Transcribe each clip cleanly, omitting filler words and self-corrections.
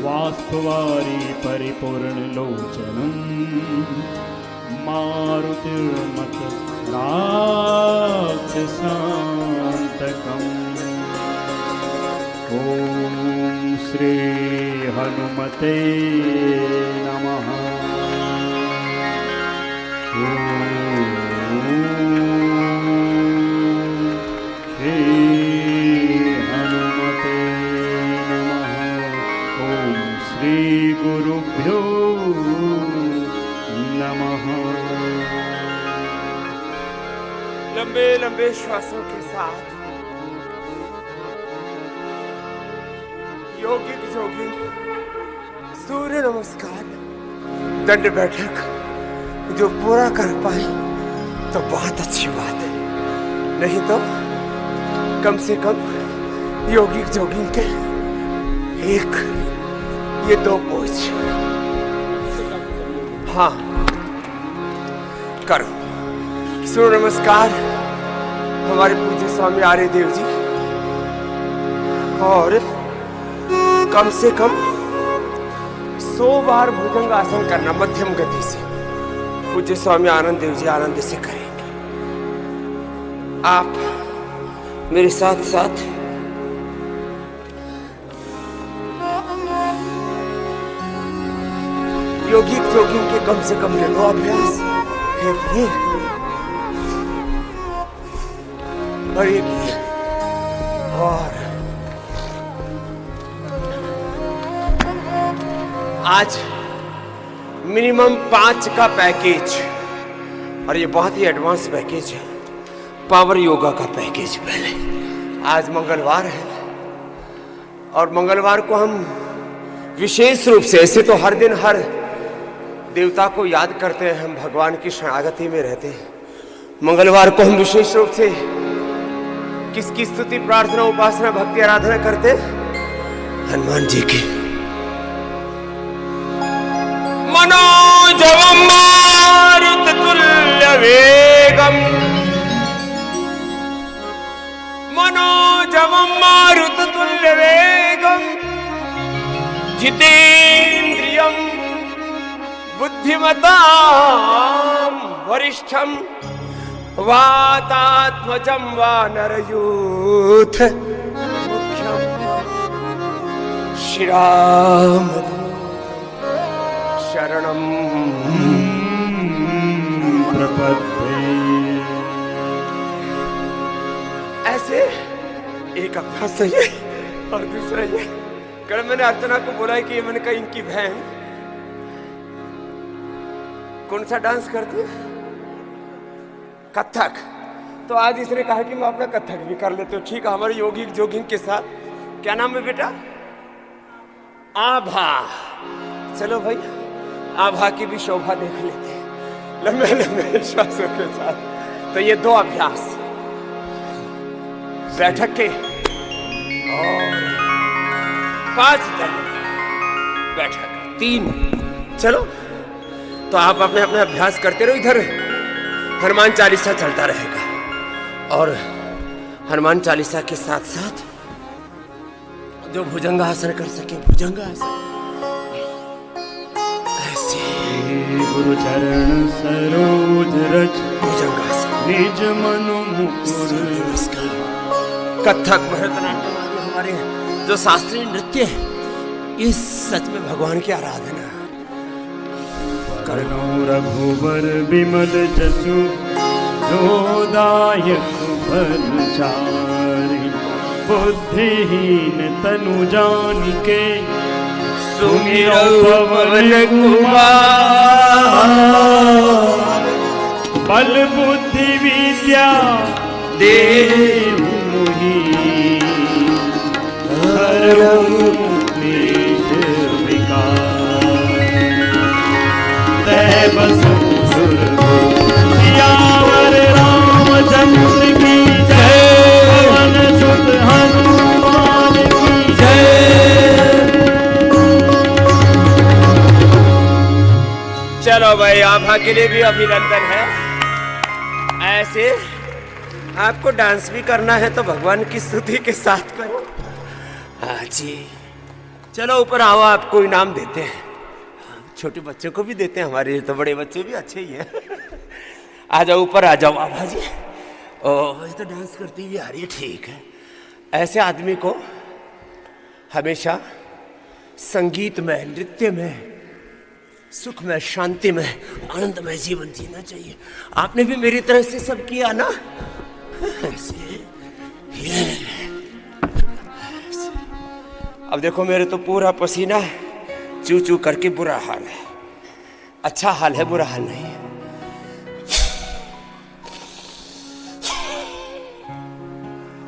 वास्तवारी परिपूर्णलोचनं मारुतिर्मत राक्षसान्तकम्। ॐ श्री हनुमते नमः। गुरुभ्यो नमः। लंबे लंबे श्वासों के साथ योगिक जोगी सूर्य नमस्कार दंड बैठक जो पूरा कर पाए तो बहुत अच्छी बात है, नहीं तो कम से कम योगिक जोगी के एक ये 2 पोज हाँ करो। सूर्य नमस्कार हमारे पूज्य स्वामी आर्यदेव जी, और कम से कम 100 बार भुजंग आसन करना मध्यम गति से। पूज्य स्वामी आनंद देव जी आनंद से करेंगे। आप मेरे साथ साथ योगिक जोगिंग के कम से कम ले लो अभ्यास। एक ये और एक ये, और आज मिनिमम 5 का पैकेज, और ये बहुत ही एडवांस पैकेज है, पावर योगा का पैकेज। पहले आज मंगलवार है और मंगलवार को हम विशेष रूप से, ऐसे तो हर दिन हर देवता को याद करते हैं, हम भगवान की शरणागति में रहते हैं। मंगलवार को हम विशेष रूप से किसकी स्तुति प्रार्थना उपासना भक्ति आराधना करते हैं? हनुमान जी की। मनोजवम मारुततुल्य वेगम, मनोजवम मारुततुल्य वेगम, जितेन्द्रियम बुद्धिमतां वरिष्ठं वातात्मजं वानरयूथ मुख्यं श्रीरामदूतं शरणं प्रपद्ये। ऐसे एक अभ्यास है और दूसरा ये। कल मैंने अर्चना को बोला कि मैंने कहा इनकी बहन कौन सा डांस करती है? कथक। तो आज इसने कहा कि मैं अपना कथक भी कर लेते हो। ठीक है, हमारे योगिक जोगिंग के साथ। क्या नाम है बेटा? आभा। चलो भाई, आभा की भी शोभा देख लेते हैं लंबे लंबे श्वासों के साथ। तो ये 2 अभ्यास बैठक के और 5 तक बैठक 3। चलो, तो आप अपने अपने अभ्यास करते रहो। इधर हनुमान चालीसा चलता रहेगा, और हनुमान चालीसा के साथ साथ जो भुजंगासन कर सके भुजंगासन। ऐसे गुरु चरण सरोज रज भुजंगासन, निज मनु मुकुर नमस्कार। कथक भरतनाट्यम आदि हमारे जो शास्त्रीय नृत्य है, इस सच में भगवान की आराधना। कर्णो रघुबर बिमल जसु जोदायक फलचारि, बुद्धिहीन तनु जानिके सुमिरौ पवन कुमार। बल बुद्धि विद्या देहु मोहि, हरहु क्लेश विकार। तै बसु सियावर रामचंद्र की जय, पवन सुत हनुमान की जय। चलो भाई, आभा के लिए भी अभिनंदन है। ऐसे आपको डांस भी करना है तो भगवान की स्तुति के साथ करो। हाँ जी, चलो ऊपर आओ, आपको इनाम देते हैं, छोटे बच्चों को भी देते हैं, हमारे तो बड़े बच्चे भी अच्छे ही हैं। आ जाओ ऊपर आ जाओ आभा जी। ओह ये तो डांस करती हुई आ रही है, ठीक है। ऐसे आदमी को हमेशा संगीत में, नृत्य में, सुख में, शांति में, आनंदमय जीवन जीना चाहिए। आपने भी मेरी तरह से सब किया ना, ऐसे। अब देखो मेरे तो पूरा पसीना चू चू करके बुरा हाल है। अच्छा हाल है, बुरा हाल नहीं है।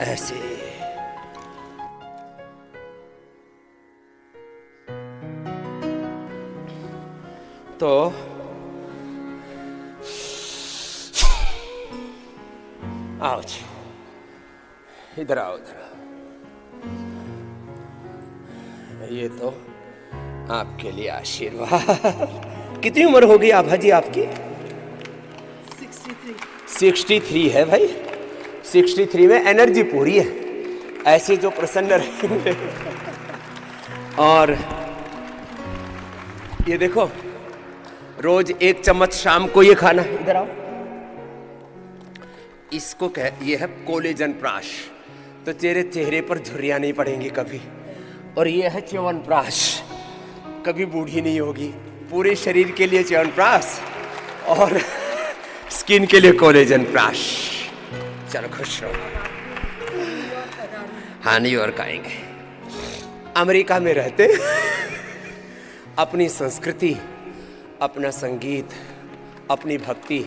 ऐसे तो आओ जी, इधर आओ, इधर आओ। ये तो आपके लिए आशीर्वाद। कितनी उम्र होगी आभा जी आपकी? 63 है भाई। 63 में एनर्जी पूरी है, ऐसे जो प्रसन्न रहेंगे। और ये देखो, रोज 1 चम्मच शाम को ये खाना। इधर आओ। इसको कह, ये है कोलेजन प्राश, तो तेरे चेहरे पर झुर्रियां नहीं पड़ेंगी कभी। और ये है च्यवनप्राश, कभी बूढ़ी नहीं होगी। पूरे शरीर के लिए च्यवनप्राश और स्किन के लिए कोलेजन प्राश। चलो खुश रहो। हाँ, न्यूयॉर्क आएंगे। अमेरिका में रहते अपनी संस्कृति, अपना संगीत, अपनी भक्ति,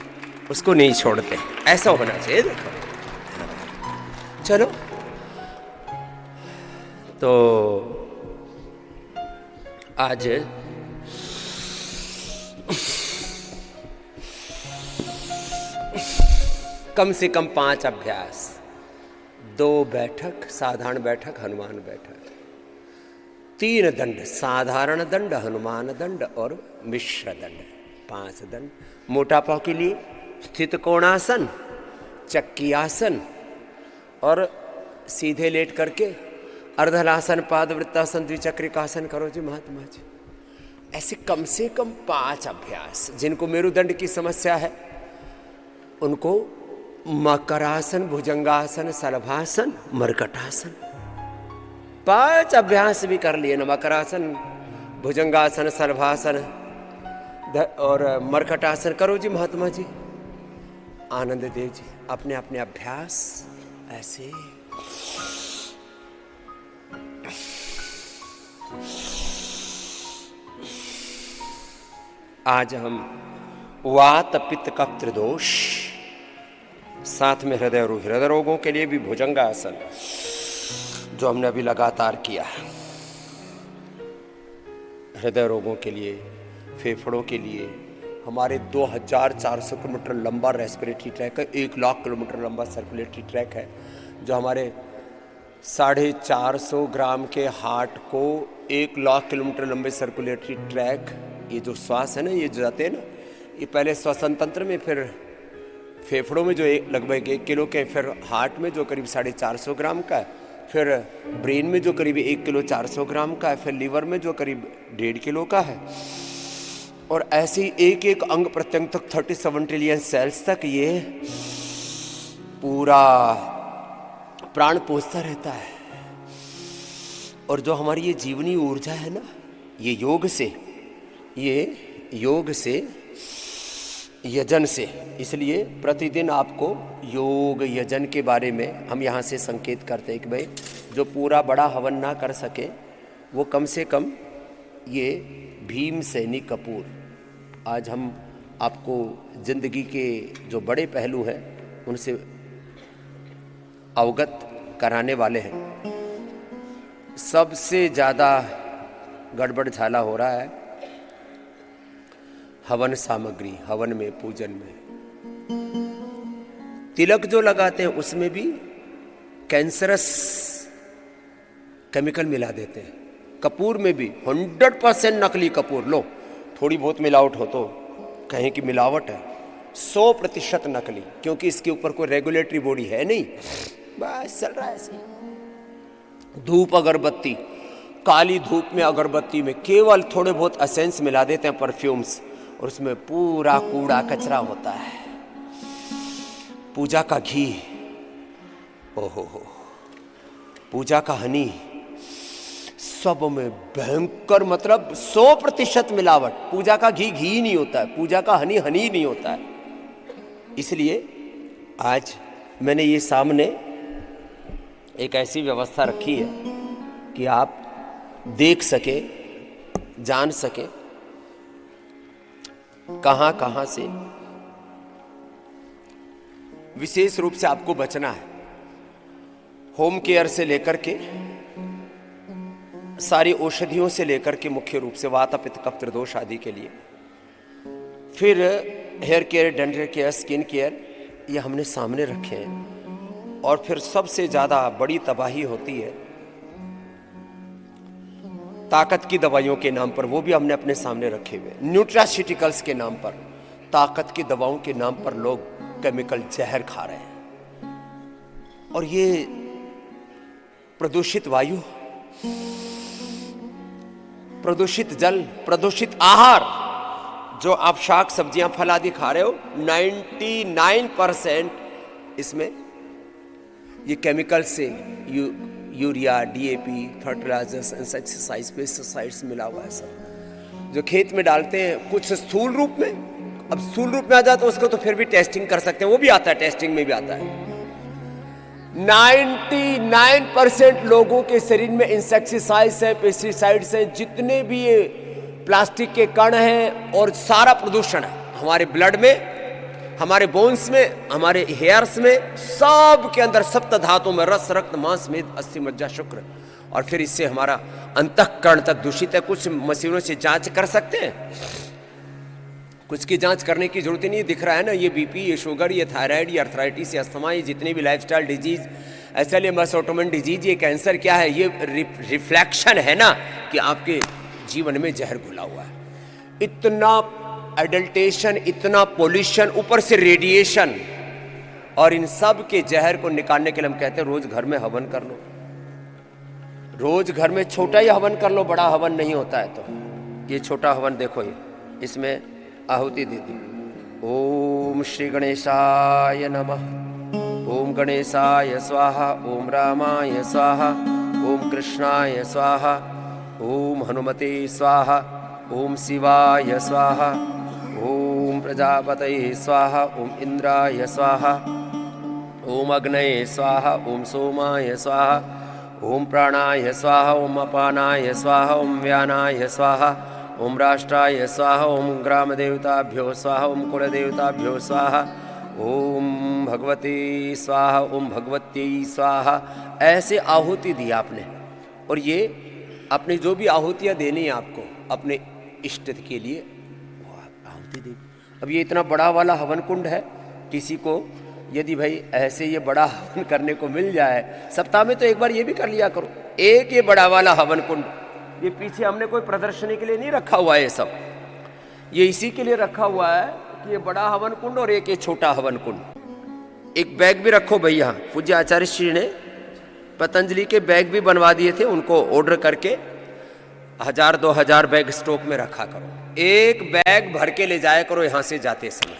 उसको नहीं छोड़ते। ऐसा होना चाहिए। देखो चलो, तो आज कम से कम 5 अभ्यास, 2 बैठक, साधारण बैठक, हनुमान बैठक, 3 दंड, साधारण दंड, हनुमान दंड और मिश्र दंड, 5 दंड। मोटापा के लिए स्थित कोणासन, चक्की आसन और सीधे लेट करके अर्धलासन, पादवृत्तासन, द्विचक्रिकासन करो जी महात्मा जी। ऐसे कम से कम 5 अभ्यास। जिनको मेरुदंड की समस्या है उनको मकरासन, भुजंगासन, शलभासन, मर्कटासन, 5 अभ्यास भी कर लिए ना। मकरासन, भुजंगासन, शलभासन और मर्कटासन करो जी महात्मा जी। आनंद देव जी अपने अपने अभ्यास ऐसे। आज हम वात पित्त कफ त्रिदोष, साथ में हृदय रोगों के लिए भी भुजंगासन, जो हमने अभी लगातार किया। हृदय रोगों के लिए, फेफड़ों के लिए। हमारे 2400 किलोमीटर लंबा रेस्पिरेटरी ट्रैक है, 1 लाख किलोमीटर लंबा सर्कुलेटरी ट्रैक है, जो हमारे 450 ग्राम के हार्ट को 1 लाख किलोमीटर लंबे सर्कुलेटरी ट्रैक, ये जो श्वास है ना, ये जो जाते हैं ना, ये पहले श्वसन तंत्र में, फिर फेफड़ों में जो लगभग 1 किलो के, फिर हार्ट में जो करीब 450 ग्राम का है, फिर ब्रेन में जो करीब 1 किलो 400 ग्राम का है, फिर लीवर में जो करीब 1.5 किलो का है, और ऐसे ही एक एक अंग प्रत्यंग तक 37 ट्रिलियन सेल्स तक ये पूरा प्राण पोषता रहता है। और जो हमारी ये जीवनी ऊर्जा है ना, ये योग से, यजन से। इसलिए प्रतिदिन आपको योग यजन के बारे में हम यहाँ से संकेत करते हैं कि भाई जो पूरा बड़ा हवन ना कर सके वो कम से कम ये भीमसेनी कपूर, आज हम आपको जिंदगी के जो बड़े पहलू हैं उनसे अवगत कराने वाले हैं। सबसे ज़्यादा गड़बड़ झाला हो रहा है हवन सामग्री, हवन में, पूजन में। तिलक जो लगाते हैं उसमें भी कैंसरस केमिकल मिला देते हैं। कपूर में भी 100% नकली कपूर। लो, थोड़ी बहुत मिलावट हो तो कहें कि मिलावट है, 100% नकली, क्योंकि इसके ऊपर कोई रेगुलेटरी बॉडी है नहीं, बस चल रहा है ऐसे। धूप अगरबत्ती काली धूप में अगरबत्ती में केवल थोड़े बहुत एसेंस मिला देते हैं, परफ्यूम्स, और उसमें पूरा कूड़ा कचरा होता है। पूजा का घी, ओहो हो, पूजा का हनी, सब में भयंकर, मतलब 100% मिलावट। पूजा का घी घी नहीं होता है, पूजा का हनी हनी नहीं होता है। इसलिए आज मैंने ये सामने एक ऐसी व्यवस्था रखी है कि आप देख सके, जान सके कहां कहां से विशेष रूप से आपको बचना है। होम केयर से लेकर के सारी औषधियों से लेकर के मुख्य रूप से वात पित्त कफ त्रिदोष आदि के लिए, फिर hair care, dental care, skin care, ये हमने सामने रखे हैं। और फिर सबसे ज्यादा बड़ी तबाही होती है ताकत की दवाइयों के नाम पर, वो भी हमने अपने सामने रखे हुए। न्यूट्रास्यूटिकल्स के नाम पर, ताकत की दवाओं के नाम पर लोग केमिकल जहर खा रहे हैं। और ये प्रदूषित वायु, प्रदूषित जल, प्रदूषित आहार, जो आप शाक सब्जियां फल आदि खा रहे हो, 99% इसमें ये केमिकल से urea, DAP, fertilizers, insecticides, pesticides मिला हुआ है सब, जो खेत में डालते हैं, कुछ स्थूल रूप में। अब स्थूल रूप में आ जाता है उसको तो फिर भी टेस्टिंग कर सकते हैं, वो भी आता है, टेस्टिंग में भी आता है। 99% लोगों के शरीर में इंसेक्टिसाइड्स हैं, पेस्टिसाइड्स हैं, जितने भी ये प्लास्टिक के कण हैं और सारा प्रदूषण है हमारे ब्लड में, हमारे बोन्स में, हमारे हेयर्स में, सब के अंदर सप्त धातुओं में, रस, रक्त, मांस, मेद, अस्थि, मज्जा, शुक्र। और फिर इससे हमारा अंतःकरण तक दूषित है। कुछ मशीनों से जांच कर सकते हैं, कुछ की जांच करने की जरूरत ही नहीं। दिख रहा है ना, ये बीपी, ये शुगर, ये थायराइड, ये अर्थराइटिस, ये अस्थमा, ये जितने भी लाइफस्टाइल डिजीज, एसएलएमएस, ऑटोइम्यून डिजीज, ये कैंसर क्या है, ये रिफ्लेक्शन है ना कि आपके जीवन में जहर घुला हुआ है। इतना एडल्टेशन, इतना पोल्यूशन, ऊपर से रेडिएशन, और इन सब के जहर को निकालने के लिए हम कहते हैं रोज घर में हवन कर लो। रोज घर में छोटा ही हवन कर लो, बड़ा हवन नहीं होता है। तो ये छोटा हवन देखो, ये इसमें आहुति दे दी। ओम श्री गणेशाय नमः, ओम गणेशाय स्वाहा, ओम रामाय स्वाहा, ओम कृष्णाय स्वाहा, ओम हनुमते स्वाहा, ओम शिवाय स्वाहा, ओम प्रजापतये स्वाहा, ओम इंद्राय स्वाहा, ओम अग्नये स्वाहा, ओम सोमाय स्वाहा, ओम प्राणाय स्वाहा, ओम अपानाय स्वाहा, ओम व्यानाय स्वाहा, ओम राष्ट्राय स्वाहा, ओम ग्राम देवताभ्यो स्वाहा, ओम कुल देवताभ्यो स्वाहा, ओम भगवते स्वाहा, ओम भगवत्यै स्वाहा। ऐसे आहुति दी आपने, और ये अपनी जो भी आहुतियाँ देनी है आपको अपने इष्ट के लिए, वो आहुति दे। अब ये इतना बड़ा वाला हवन कुंड है, किसी को यदि भाई ऐसे ये बड़ा हवन करने को मिल जाए, सप्ताह में तो एक बार ये भी कर लिया करो, एक ये बड़ा वाला हवन कुंड। ये पीछे हमने कोई प्रदर्शनी के लिए नहीं रखा हुआ है, ये सब ये इसी के लिए रखा हुआ है कि ये बड़ा हवन कुंड और एक ये छोटा हवन कुंड। एक बैग भी रखो भैया, पूज्य आचार्य श्री ने पतंजलि के बैग भी बनवा दिए थे, उनको ऑर्डर करके 1000-2000 बैग स्टॉक में रखा करो। एक बैग भर के ले जाया करो यहां से जाते समय।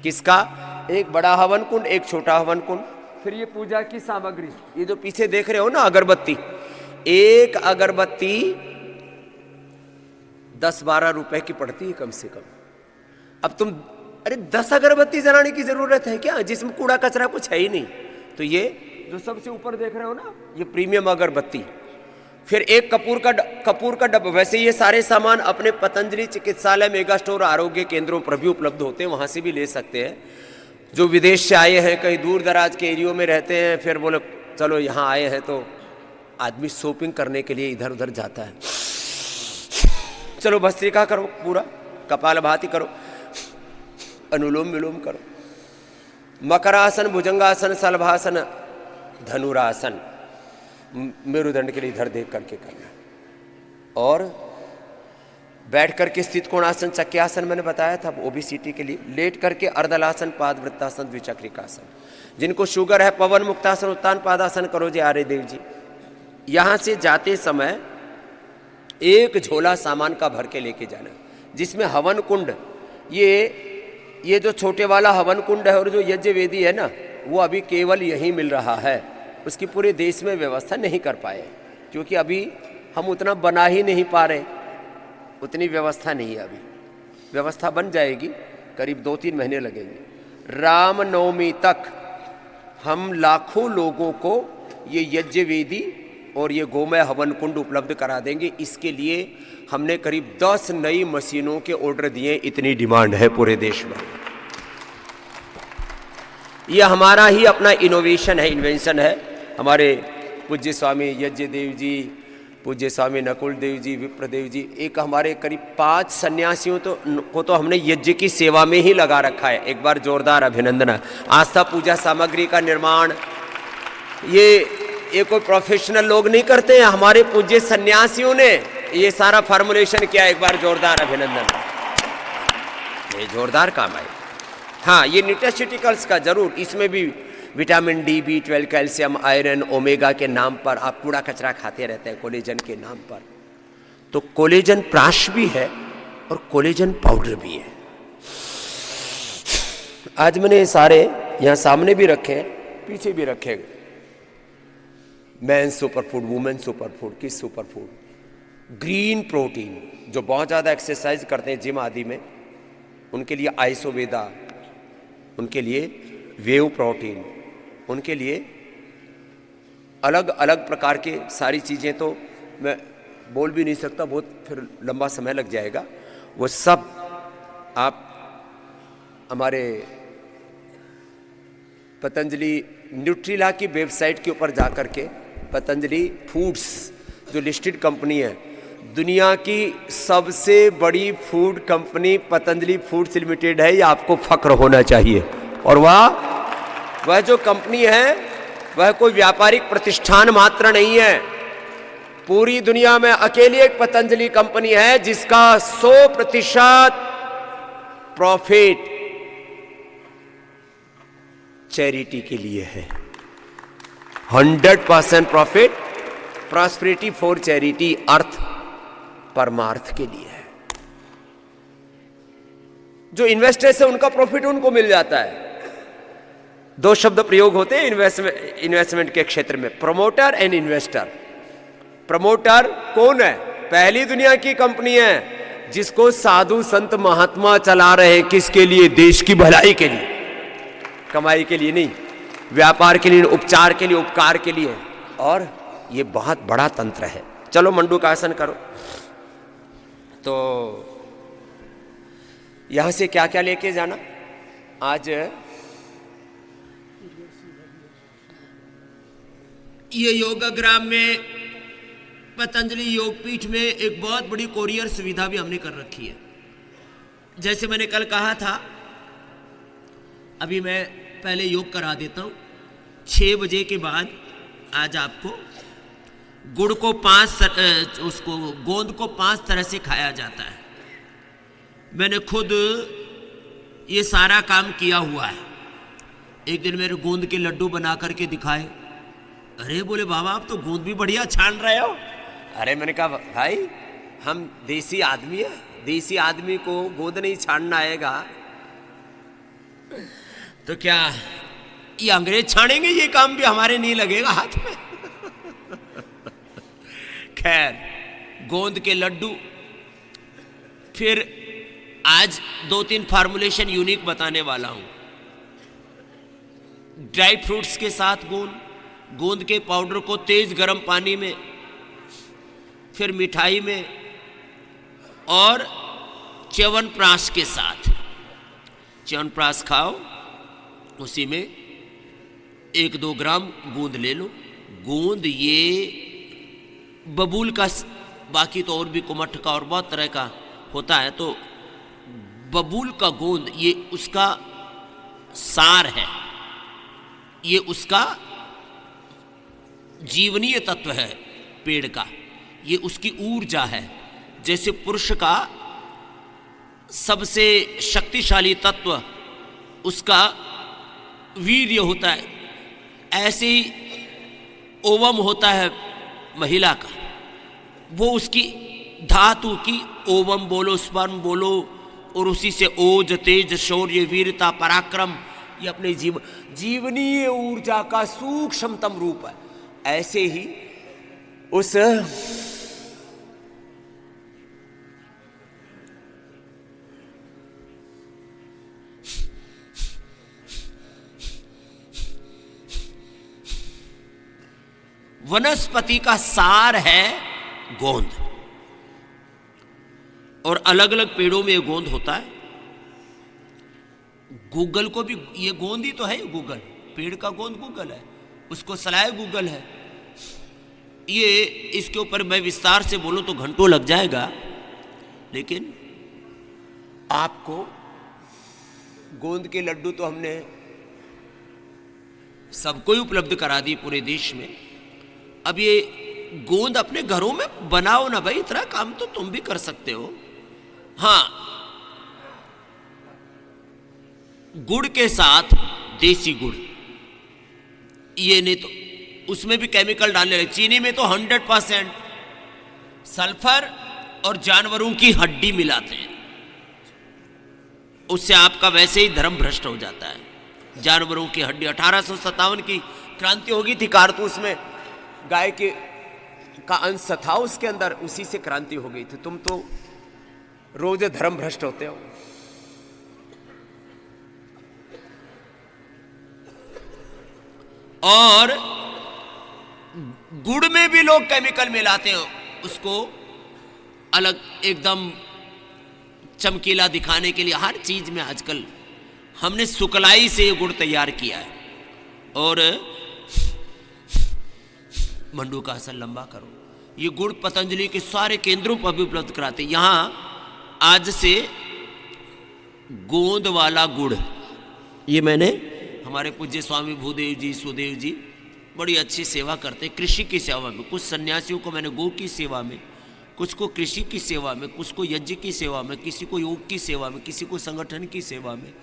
किसका? एक बड़ा हवन कुंड, एक छोटा हवन कुंड। फिर ये पूजा की सामग्री, ये जो पीछे देख रहे हो ना अगरबत्ती, एक अगरबत्ती 10-12 रुपए की पड़ती है कम से कम। अब तुम अरे 10 अगरबत्ती जलाने की जरूरत है क्या, जिसमें कूड़ा कचरा कुछ है ही नहीं। तो ये जो सबसे ऊपर देख रहे हो ना, ये प्रीमियम अगरबत्ती। फिर एक कपूर का डब्बा। वैसे ये सारे सामान अपने पतंजलि चिकित्सालय, मेगा स्टोर, आरोग्य केंद्रों पर भी उपलब्ध होते हैं, वहां से भी ले सकते हैं। जो विदेश से आए हैं, कहीं दूर दराज के एरियो में रहते हैं, फिर बोले चलो यहाँ आए हैं, तो आदमी शॉपिंग करने के लिए इधर उधर जाता है। चलो भस्त्रिका करो, पूरा कपालभाति करो, अनुलोम विलोम करो, मकरासन, भुजंगासन, शलभासन, धनुरासन, मेरुदंड के लिए इधर देख करके करना। और बैठ करके स्थित कोणासन, चक्यासन मैंने बताया था ओबेसिटी के लिए। लेट करके अर्धलासन, पादवृत्तासन, द्विचक्रिकासन। जिनको शुगर है पवन मुक्तासन, उत्तान पादासन करो जी आर्य देव जी। यहाँ से जाते समय एक झोला सामान का भर के लेके जाना, जिसमें हवन कुंड, ये जो छोटे वाला हवन कुंड है और जो यज्ञ वेदी है ना, वो अभी केवल यहीं मिल रहा है। उसकी पूरे देश में व्यवस्था नहीं कर पाए, क्योंकि अभी हम उतना बना ही नहीं पा रहे, उतनी व्यवस्था नहीं है। अभी व्यवस्था बन जाएगी, करीब 2-3 महीने लगेंगे। रामनवमी तक हम लाखों लोगों को ये यज्ञ वेदी और ये गोमय हवन कुंड उपलब्ध करा देंगे। इसके लिए हमने करीब 10 नई मशीनों के ऑर्डर दिए, इतनी डिमांड है पूरे देश में। यह हमारा ही अपना इनोवेशन है, इन्वेंशन है। हमारे पूज्य स्वामी यज्ञदेव जी, पूज्य स्वामी नकुल देव जी, विप्रदेव जी, एक हमारे करीब 5 सन्यासियों को तो हमने यज्ञ की सेवा में ही लगा रखा है। एक बार जोरदार अभिनंदन है। आस्था पूजा सामग्री का निर्माण ये कोई प्रोफेशनल लोग नहीं करते हैं, हमारे पूज्य सन्यासियों ने ये सारा फॉर्मुलेशन किया। एक बार जोरदार अभिनंदन, ये जोरदार काम है। हाँ, ये न्यूट्रास्यूटिकल्स का जरूर, इसमें भी vitamin D, B12, calcium, iron, omega के नाम पर आप कूड़ा कचरा खाते रहते हैं, कोलेजन के नाम पर। तो कोलेजन प्राश भी है और कोलेजन पाउडर भी है। आज मैंने ये सारे यहाँ सामने भी रखे, पीछे भी रखे। Man super food, women super food, किस सुपर फूड, ग्रीन प्रोटीन, जो बहुत ज़्यादा एक्सरसाइज करते हैं जिम आदि में, उनके लिए आइसोवेदा, उनके लिए वेव प्रोटीन, उनके लिए अलग अलग प्रकार के सारी चीज़ें, तो मैं बोल भी नहीं सकता, बहुत फिर लंबा समय लग जाएगा। वो सब आप हमारे पतंजलि न्यूट्रीला की वेबसाइट के ऊपर जा कर के, पतंजलि फूड्स जो लिस्टेड कंपनी है, दुनिया की सबसे बड़ी food company Patanjali foods limited है, ये आपको फक्र होना चाहिए। और वह जो कंपनी है वह कोई व्यापारिक प्रतिष्ठान मात्र नहीं है। पूरी दुनिया में अकेली एक पतंजलि कंपनी है जिसका 100% प्रॉफिट चैरिटी के लिए है। 100% प्रॉफिट, प्रॉस्पेरिटी फॉर चैरिटी, अर्थ परमार्थ के लिए है। जो इन्वेस्टर्स है उनका प्रॉफिट उनको मिल जाता है। 2 शब्द प्रयोग होते हैं इन्वेस्टमेंट के क्षेत्र में, प्रमोटर एंड इन्वेस्टर। प्रमोटर कौन है? पहली दुनिया की कंपनी है जिसको साधु संत महात्मा चला रहे हैं। किसके लिए? देश की भलाई के लिए, कमाई के लिए नहीं, व्यापार के लिए, उपचार के लिए, उपकार के लिए। और ये बहुत बड़ा तंत्र है। चलो मंडूकासन करो। तो यहां से क्या क्या लेके जाना? आज ये योगाग्राम में पतंजलि योगपीठ में एक बहुत बड़ी कोरियर सुविधा भी हमने कर रखी है। जैसे मैंने कल कहा था, अभी मैं पहले योग करा देता हूं। 6 बजे के बाद आज आपको गुड़ को गोंद को 5 तरह से खाया जाता है। मैंने खुद ये सारा काम किया हुआ है। एक दिन मेरे गोंद के लड्डू बना करके दिखाए। अरे बोले बाबा आप तो गोंद भी बढ़िया छान रहे हो। अरे मैंने कहा भाई हम देसी आदमी है, देसी आदमी को गोंद नहीं छानना आएगा तो क्या ये अंग्रेज छानेंगे? ये काम भी हमारे नहीं लगेगा हाथ में। खैर, गोंद के लड्डू। फिर आज 2-3 फार्मूलेशन यूनिक बताने वाला हूं। ड्राई फ्रूट्स के साथ गोंद के पाउडर को तेज गर्म पानी में, फिर मिठाई में, और च्यवनप्राश के साथ। च्यवनप्राश खाओ, उसी में 1-2 ग्राम गोंद ले लो। गोंद ये बबूल का, बाकी तो और भी कुमठ का और बहुत तरह का होता है, तो बबूल का गोंद ये उसका सार है, ये उसका जीवनीय तत्व है पेड़ का, ये उसकी ऊर्जा है। जैसे पुरुष का सबसे शक्तिशाली तत्व उसका वीर्य होता है, ऐसे ही ओवम होता है महिला का, वो उसकी धातु की ओवम बोलो, स्पर्म बोलो, और उसी से ओज, तेज, शौर्य, वीरता, पराक्रम, ये अपने जीवनीय ऊर्जा का सूक्ष्मतम रूप है। ऐसे ही उस वनस्पति का सार है गोंद, और अलग अलग पेड़ों में ये गोंद होता है। गूगल को भी ये गोंद ही तो है, गूगल पेड़ का गोंद गूगल है, उसको सलाह गूगल है। ये इसके ऊपर मैं विस्तार से बोलूं तो घंटों लग जाएगा, लेकिन आपको गोंद के लड्डू तो हमने सबको ही उपलब्ध करा दी पूरे देश में। अब ये गोंद अपने घरों में बनाओ ना भाई, इतना काम तो तुम भी कर सकते हो। हाँ, गुड़ के साथ देसी गुड़, ये नहीं तो उसमें भी केमिकल डालने लगे। चीनी में तो 100% सल्फर और जानवरों की हड्डी मिलाते हैं, उससे आपका वैसे ही धर्म भ्रष्ट हो जाता है। जानवरों की हड्डी, 1857 की क्रांति होगी थी कारतूस में, गाय के का अंश था उसके अंदर, उसी से क्रांति हो गई थी। तुम तो रोज धर्म भ्रष्ट होते हो। और गुड़ में भी लोग केमिकल मिलाते हैं, उसको अलग एकदम चमकीला दिखाने के लिए। हर चीज में आजकल हमने सुकलाई से गुड़ तैयार किया है। और मंडू का आसन लंबा करो, ये गुड़ पतंजलि के सारे केंद्रों पर भी उपलब्ध कराते हैं। यहां आज से गोंद वाला गुड़, ये मैंने हमारे पूज्य स्वामी भूदेव जी, सुदेव जी बड़ी अच्छी सेवा करते हैं कृषि की सेवा में। कुछ सन्यासियों को मैंने गौ की सेवा में, कुछ को कृषि की सेवा में, कुछ को यज्ञ की सेवा में, किसी को योग की सेवा में, किसी को संगठन की सेवा में,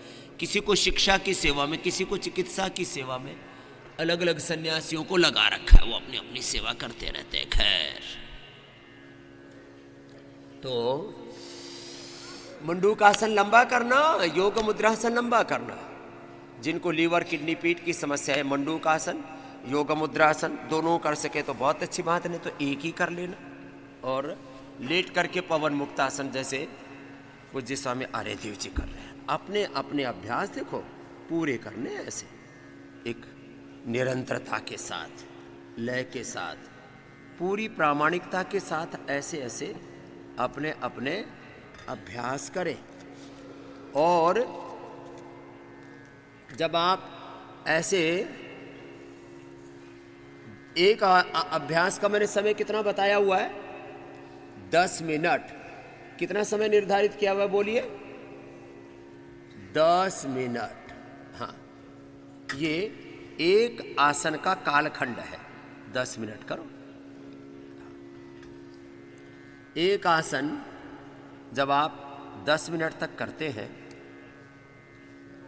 किसी को शिक्षा की सेवा में, किसी को चिकित्सा की सेवा में, अलग अलग सन्यासियों को लगा रखा है, वो अपनी अपनी सेवा करते रहते हैं। खैर, तो मुंडू का आसन लंबा करना, योग मुद्रासन लंबा करना। जिनको लीवर किडनी पीठ की समस्या है, मंडू का आसन, योग मुद्रासन दोनों कर सके तो बहुत अच्छी बात, नहीं तो एक ही कर लेना। और लेट करके पवन मुक्तासन जैसे पूज्य स्वामी आर्यदेव जी कर रहे हैं। अपने अपने अभ्यास देखो पूरे करने, ऐसे एक निरंतरता के साथ, लय के साथ, पूरी प्रामाणिकता के साथ ऐसे ऐसे अपने अपने अभ्यास करें। और जब आप ऐसे एक अभ्यास का मैंने समय कितना बताया हुआ है, 10 मिनट। कितना समय निर्धारित किया हुआ है बोलिए? 10 मिनट। हाँ, ये एक आसन का कालखंड है, 10 मिनट करो। एक आसन जब आप 10 मिनट तक करते हैं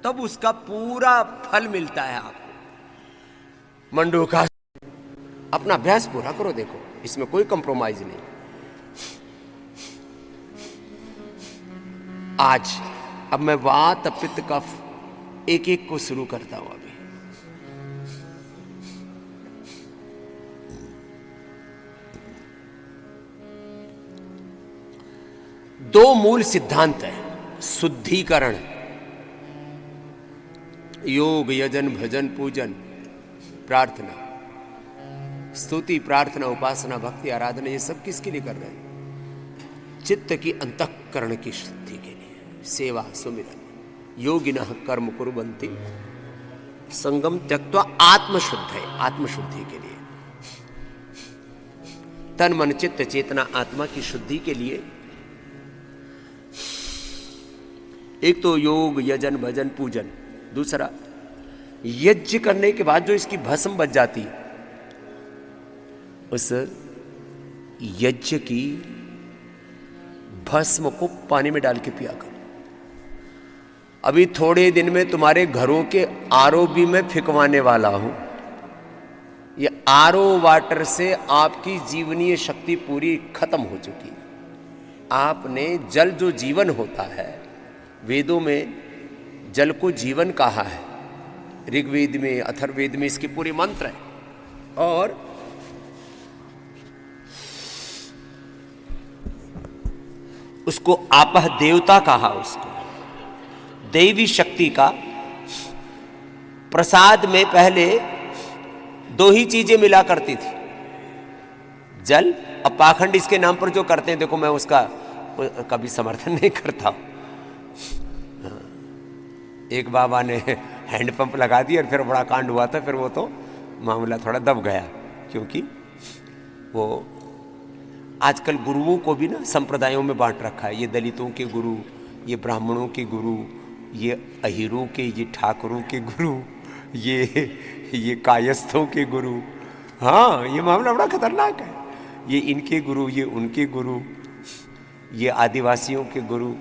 तब उसका पूरा फल मिलता है आपको। मंडू का अपना अभ्यास पूरा करो, देखो इसमें कोई कंप्रोमाइज नहीं। आज अब मैं वात पित्त कफ एक एक को शुरू करता हूं। अभी दो मूल सिद्धांत है, शुद्धिकरण, योग, यजन, भजन, पूजन, प्रार्थना, स्तुति, प्रार्थना, उपासना, भक्ति, आराधना, ये सब किसके लिए कर रहे हैं? चित्त की अंतःकरण की शुद्धि के लिए। सेवा, सुमिरन, योगिनः कर्म कुर्वन्ति संगम त्यक्त्वा आत्मशुद्ध है, आत्मशुद्धि के लिए, तन मन चित्त चेतना आत्मा की शुद्धि के लिए। एक तो योग, यजन, भजन, पूजन। दूसरा, यज्ञ करने के बाद जो इसकी भस्म बच जाती है, उस यज्ञ की भस्म को पानी में डाल के पिया करो। अभी थोड़े दिन में तुम्हारे घरों के आरओ भी मैं फिकवाने वाला हूं। ये आरओ वाटर से आपकी जीवनीय शक्ति पूरी खत्म हो चुकी है। आपने जल जो जीवन होता है, वेदों में जल को जीवन कहा है, ऋग्वेद में अथर्ववेद में इसके पूरे मंत्र हैं। और उसको आपह देवता कहा, उसको देवी शक्ति का प्रसाद में पहले दो ही चीजें मिला करती थी, जल और पाखंड इसके नाम पर जो करते हैं, देखो मैं उसका कभी समर्थन नहीं करता हूं। एक बाबा ने हैंडपंप लगा दिया और फिर बड़ा कांड हुआ था, फिर वो तो मामला थोड़ा दब गया, क्योंकि वो आजकल गुरुओं को भी ना संप्रदायों में बांट रखा है। ये दलितों के गुरु, ये ब्राह्मणों के गुरु, ये अहीरों के, ये ठाकुरों के गुरु, ये कायस्थों के गुरु। हाँ, ये मामला बड़ा खतरनाक है। ये इनके गुरु, ये उनके गुरु, ये आदिवासियों के गुरु।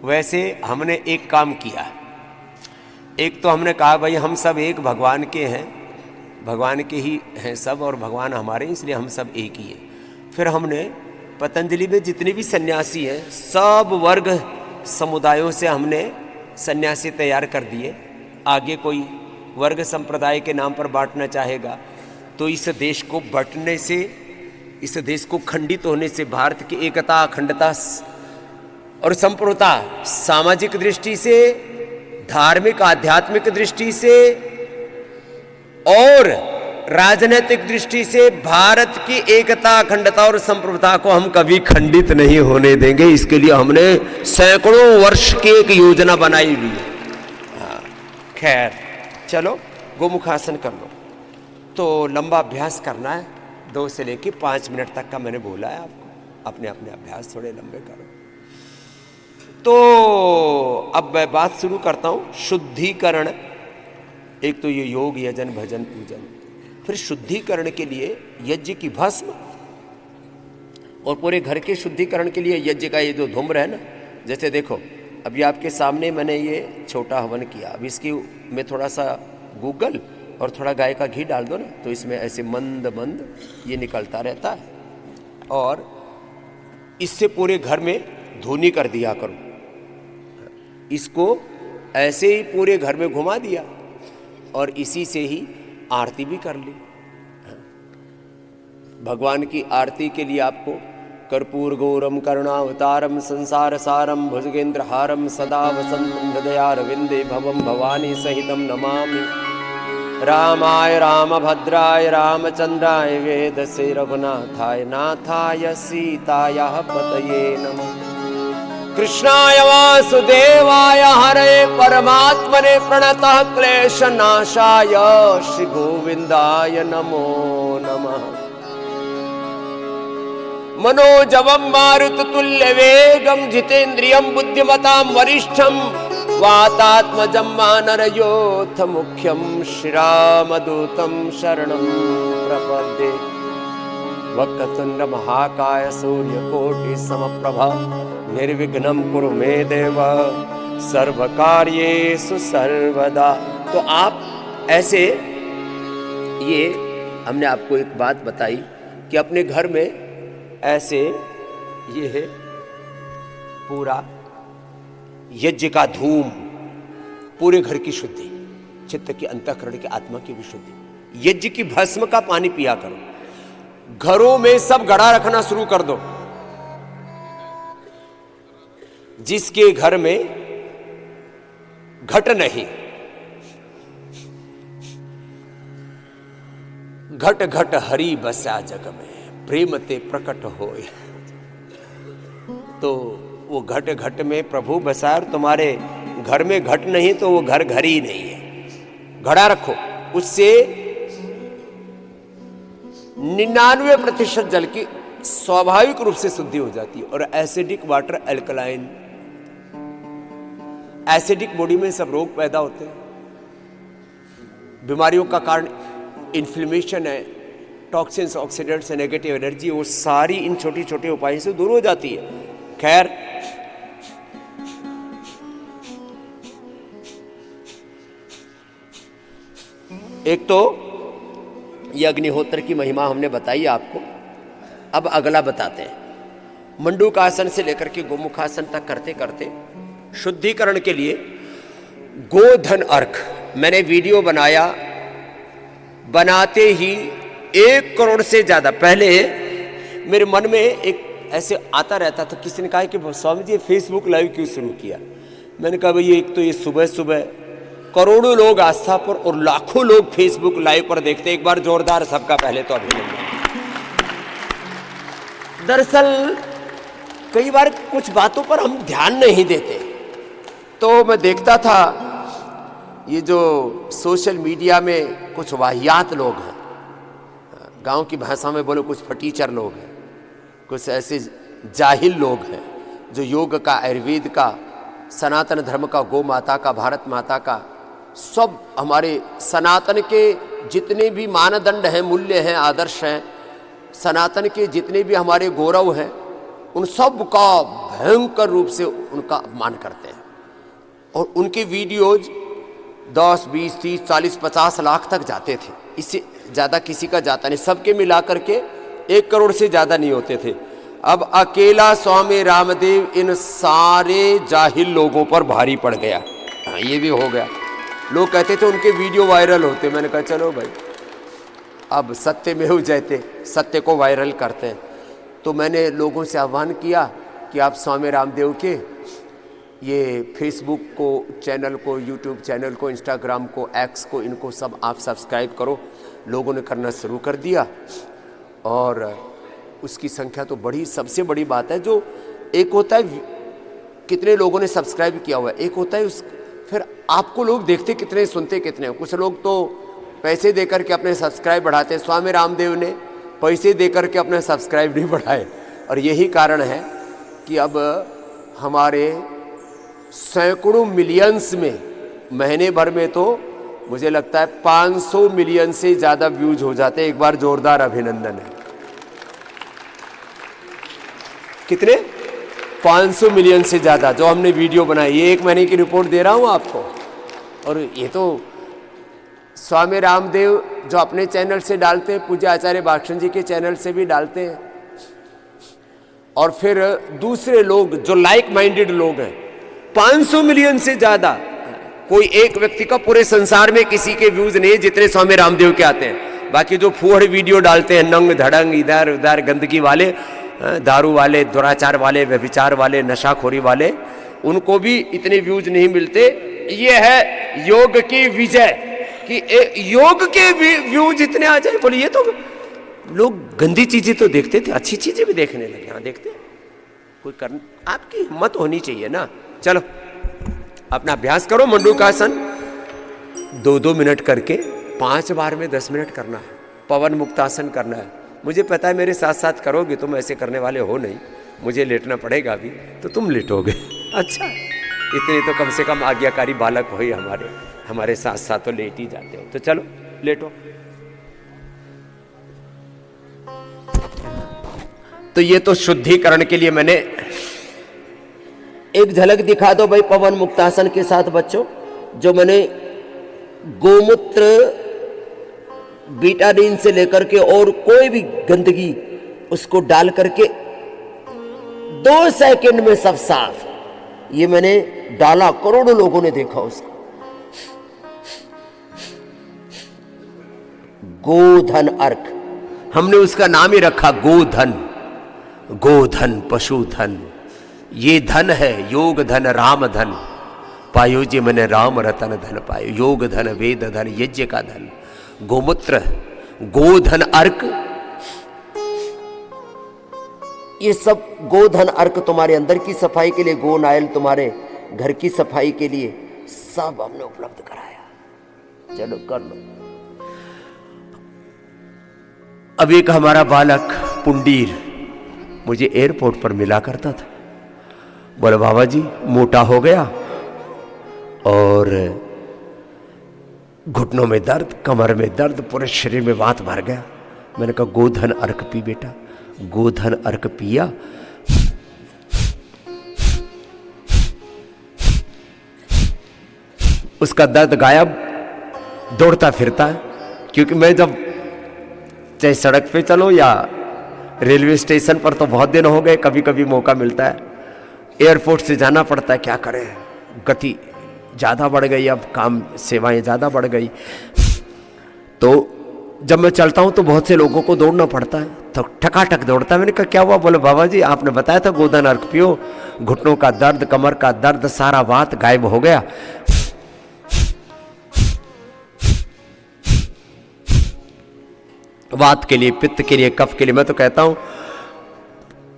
वैसे हमने एक काम किया, एक तो हमने कहा भाई हम सब एक भगवान के हैं, भगवान के ही हैं सब, और भगवान हमारे, इसलिए हम सब एक ही हैं। फिर हमने पतंजलि में जितने भी सन्यासी हैं, सब वर्ग समुदायों से हमने सन्यासी तैयार कर दिए। आगे कोई वर्ग संप्रदाय के नाम पर बांटना चाहेगा तो इस देश को बंटने से, इस देश को खंडित होने से, भारत की एकता, अखंडता और संप्रभुता सामाजिक दृष्टि से, धार्मिक आध्यात्मिक दृष्टि से और राजनीतिक दृष्टि से भारत की एकता, अखंडता और संप्रभुता को हम कभी खंडित नहीं होने देंगे। इसके लिए हमने सैकड़ों वर्ष की एक योजना बनाई हुई है। खैर चलो, गोमुखासन कर लो। तो लंबा अभ्यास करना है, 2 से लेकर 5 मिनट तक का मैंने बोला है आपको। अपने अपने अभ्यास थोड़े लंबे करो। तो अब मैं बात शुरू करता हूं। शुद्धिकरण, एक तो ये योग, यजन, भजन, पूजन। फिर शुद्धिकरण के लिए यज्ञ की भस्म, और पूरे घर के शुद्धिकरण के लिए यज्ञ का ये जो धूम्र है ना, जैसे देखो अभी आपके सामने मैंने ये छोटा हवन किया। अब इसकी में थोड़ा सा गूगल और थोड़ा गाय का घी डाल दो ना, तो इसमें ऐसे मंद मंद ये निकलता रहता है, और इससे पूरे घर में धुनी कर दिया करो। इसको ऐसे ही पूरे घर में घुमा दिया और इसी से ही आरती भी कर ली। भगवान की आरती के लिए आपको कर्पूर गौरम करुणावतारम संसार सारम भुजगेंद्रहारम सदा वसंतम हृदयारविंदे भवम भवानी सहितम नमामि। रामाय रामभद्राय रामचंद्राय वेदसे रघुनाथाय नाथाय सीतायाः पतये नमः। कृष्णाय वासुदेवाय हरे परमात्मने प्रणतः क्लेशनाशाय श्री गोविंदाय नमो नमः। मनोजवं मारुततुल्य वेगं जितेन्द्रियं बुद्धिमतां वरिष्ठं वातात्मजं वानरयोऽथ मुख्यं श्रीरामदूतं शरणं प्रपद्ये। वक्रतुंड महाकाय सूर्यकोटि समप्रभा निर्विघ्नं कुरु मे देव सर्वकार्येषु सर्वदा। तो आप ऐसे, ये हमने आपको एक बात बताई कि अपने घर में ऐसे ये है पूरा यज्ञ का धूम, पूरे घर की शुद्धि, चित्त की, अंतःकरण की, आत्मा की विशुद्धि। यज्ञ की भस्म का पानी पिया करो। घरों में सब गड़ा रखना शुरू कर दो। जिसके घर में घट नहीं, घट घट हरि बसा जग में प्रेम ते प्रकट होए। तो वो घट घट में प्रभु बसा, और तुम्हारे घर में घट नहीं तो वो घर घर ही नहीं है। घड़ा रखो, उससे 99% जल की स्वाभाविक रूप से शुद्धि हो जाती है। और acidic water, alkaline, acidic body में सब रोग पैदा होते हैं। बीमारियों का कारण इन्फ्लेमेशन है, टॉक्सिन्स, ऑक्सीडेंट्स, नेगेटिव एनर्जी, वो सारी इन छोटी छोटे उपायों से दूर हो जाती है। खैर, एक तो ये अग्निहोत्र की महिमा हमने बताई आपको। अब अगला बताते हैं। मंडूकासन से लेकर के गोमुखासन तक करते करते शुद्धिकरण के लिए गोधन अर्घ मैंने वीडियो बनाया। बनाते ही 1 करोड़ से ज़्यादा, पहले मेरे मन में एक ऐसे आता रहता था, किसी ने कहा कि स्वामी जी फेसबुक लाइव क्यों शुरू किया। मैंने कहा भाई एक तो ये सुबह सुबह करोड़ों लोग आस्था पर और लाखों लोग फेसबुक लाइव पर देखते, एक बार जोरदार सबका पहले तो अभिनंदन। दरअसल कई बार कुछ बातों पर हम ध्यान नहीं देते, तो मैं देखता था ये जो सोशल मीडिया में कुछ वाहियात लोग हैं, गांव की भाषा में बोलो कुछ फटीचर लोग हैं, कुछ ऐसे जाहिल लोग हैं जो योग का, आयुर्वेद का, सनातन धर्म का, गौ माता का, भारत माता का, सब हमारे सनातन के जितने भी मानदंड हैं, मूल्य हैं, आदर्श हैं, सनातन के जितने भी हमारे गौरव हैं, उन सब का भयंकर रूप से उनका अपमान करते हैं। और उनके वीडियोज 10, 20, 30, 40, 50 लाख तक जाते थे, इससे ज़्यादा किसी का जाता नहीं, सबके मिला करके 1 करोड़ से ज़्यादा नहीं होते थे। अब अकेला स्वामी रामदेव इन सारे जाहिल लोगों पर भारी पड़ गया। हाँ, ये भी हो गया। लोग कहते थे उनके वीडियो वायरल होते, मैंने कहा चलो भाई अब सत्य में हो जाते, सत्य को वायरल करते हैं। तो मैंने लोगों से आह्वान किया कि आप स्वामी रामदेव के ये फेसबुक को, चैनल को, यूट्यूब चैनल को, इंस्टाग्राम को, एक्स को, इनको सब आप सब्सक्राइब करो। लोगों ने करना शुरू कर दिया और उसकी संख्या तो बड़ी, सबसे बड़ी बात है जो एक होता है कितने लोगों ने सब्सक्राइब किया हुआ है, एक होता है उस फिर आपको लोग देखते कितने, सुनते कितने। कुछ लोग तो पैसे देकर के अपने सब्सक्राइब बढ़ाते हैं, स्वामी रामदेव ने पैसे देकर के अपने सब्सक्राइब नहीं बढ़ाए। और यही कारण है कि अब हमारे सैकड़ों मिलियंस में, महीने भर में तो मुझे लगता है 500 मिलियन से ज़्यादा व्यूज हो जाते हैं। एक बार जोरदार अभिनंदन है। कितने? 500 मिलियन से ज़्यादा जो हमने वीडियो बनाई। ये 1 महीने की रिपोर्ट दे रहा हूँ आपको। और ये तो स्वामी रामदेव जो अपने चैनल से डालते हैं, पूज्य आचार्य भाषण जी के चैनल से भी डालते हैं, और फिर दूसरे लोग जो लाइक माइंडेड लोग हैं, 500 मिलियन से ज़्यादा। कोई एक व्यक्ति का पूरे संसार में किसी के व्यूज नहीं जितने स्वामी रामदेव के आते हैं। बाकी जो फूहड़ वीडियो डालते हैं, नंग धड़ंग, इधर उधर गंदगी वाले, दारू वाले, दुराचार वाले, व्यभिचार वाले, नशाखोरी वाले, उनको भी इतने व्यूज नहीं मिलते। ये है योग की विजय कि योग के व्यूज इतने आ जाए। बोले ये तो लोग गंदी चीजें तो देखते थे, अच्छी चीजें भी देखने लगे। हाँ देखते, कोई कर, आपकी हिम्मत होनी चाहिए ना। चलो अपना अभ्यास करो। मंडूकासन 2-2 मिनट करके 5 बार में 10 मिनट करना है। पवन मुक्तासन करना है। मुझे पता है मेरे साथ साथ करोगे, तुम ऐसे करने वाले हो नहीं, मुझे लेटना पड़ेगा अभी, तो तुम लेटोगे। अच्छा, इतने तो कम से कम आज्ञाकारी बालक हो ही हमारे साथ साथ तो लेट ही जाते हो। तो चलो लेटो। तो ये तो शुद्धिकरण के लिए मैंने एक झलक दिखा दो भाई पवन मुक्तासन के साथ बच्चों। जो मैंने गोमूत्र, बीटाडीन से लेकर के और कोई भी गंदगी उसको डाल करके 2 सेकंड में सब साफ, ये मैंने डाला, करोड़ों लोगों ने देखा उसको। गोधन अर्क, हमने उसका नाम ही रखा गोधन। गोधन पशुधन, ये धन है योग धन, राम धन पायो जे मैंने राम रतन धन पायो। योग धन, वेद धन, यज्ञ का धन, गोमूत्र, गोधन अर्क, ये सब गोधन अर्क तुम्हारे अंदर की सफाई के लिए, गो नायल तुम्हारे घर की सफाई के लिए, सब हमने उपलब्ध कराया। चलो कर लो। अब एक हमारा बालक पुंडीर मुझे एयरपोर्ट पर मिला करता था। बोले बाबा जी मोटा हो गया और घुटनों में दर्द, कमर में दर्द, पूरे शरीर में वात भर गया। मैंने कहा गोधन अर्क पी बेटा। गोधन अर्क पिया, उसका दर्द गायब, दौड़ता फिरता है। क्योंकि मैं जब चाहे सड़क पे चलो या रेलवे स्टेशन पर तो बहुत दिन हो गए, कभी कभी मौका मिलता है, एयरपोर्ट से जाना पड़ता है, क्या करें, गति ज़्यादा बढ़ गई, अब काम सेवाएं ज़्यादा बढ़ गई। तो जब मैं चलता हूँ तो बहुत से लोगों को दौड़ना पड़ता है, तो ठकाठक दौड़ता है। मैंने कहा क्या हुआ? बोले बाबा जी आपने बताया था गोधन अर्घ पियो, घुटनों का दर्द, कमर का दर्द, सारा बात गायब हो गया। वात के लिए, पित्त के लिए, कफ के लिए। मैं तो कहता हूं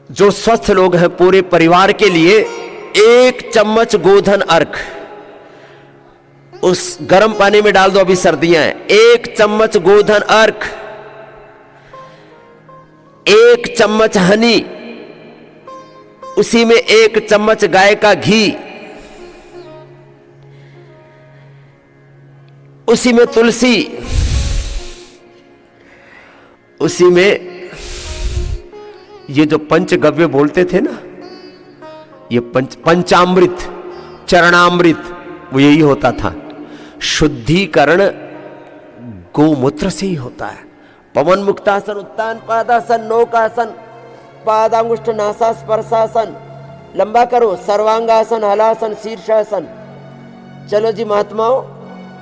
जो स्वस्थ लोग हैं पूरे परिवार के लिए 1 चम्मच गोधन अर्घ उस गर्म पानी में डाल दो, अभी सर्दियां हैं, 1 चम्मच गोधन अर्घ, 1 चम्मच हनी, उसी में 1 चम्मच गाय का घी, उसी में तुलसी, उसी में ये जो पंचगव्य बोलते थे ना, ये पंचामृत, चरणामृत, वो यही होता था। शुद्धिकरण गोमूत्र से ही होता है। पवन मुक्तासन, उत्तान पादासन, नौकासन, पादांगुष्ठ नासा स्पर्शासन, लंबा करो, सर्वांगासन, हलासन, शीर्षासन। चलो जी महात्माओं,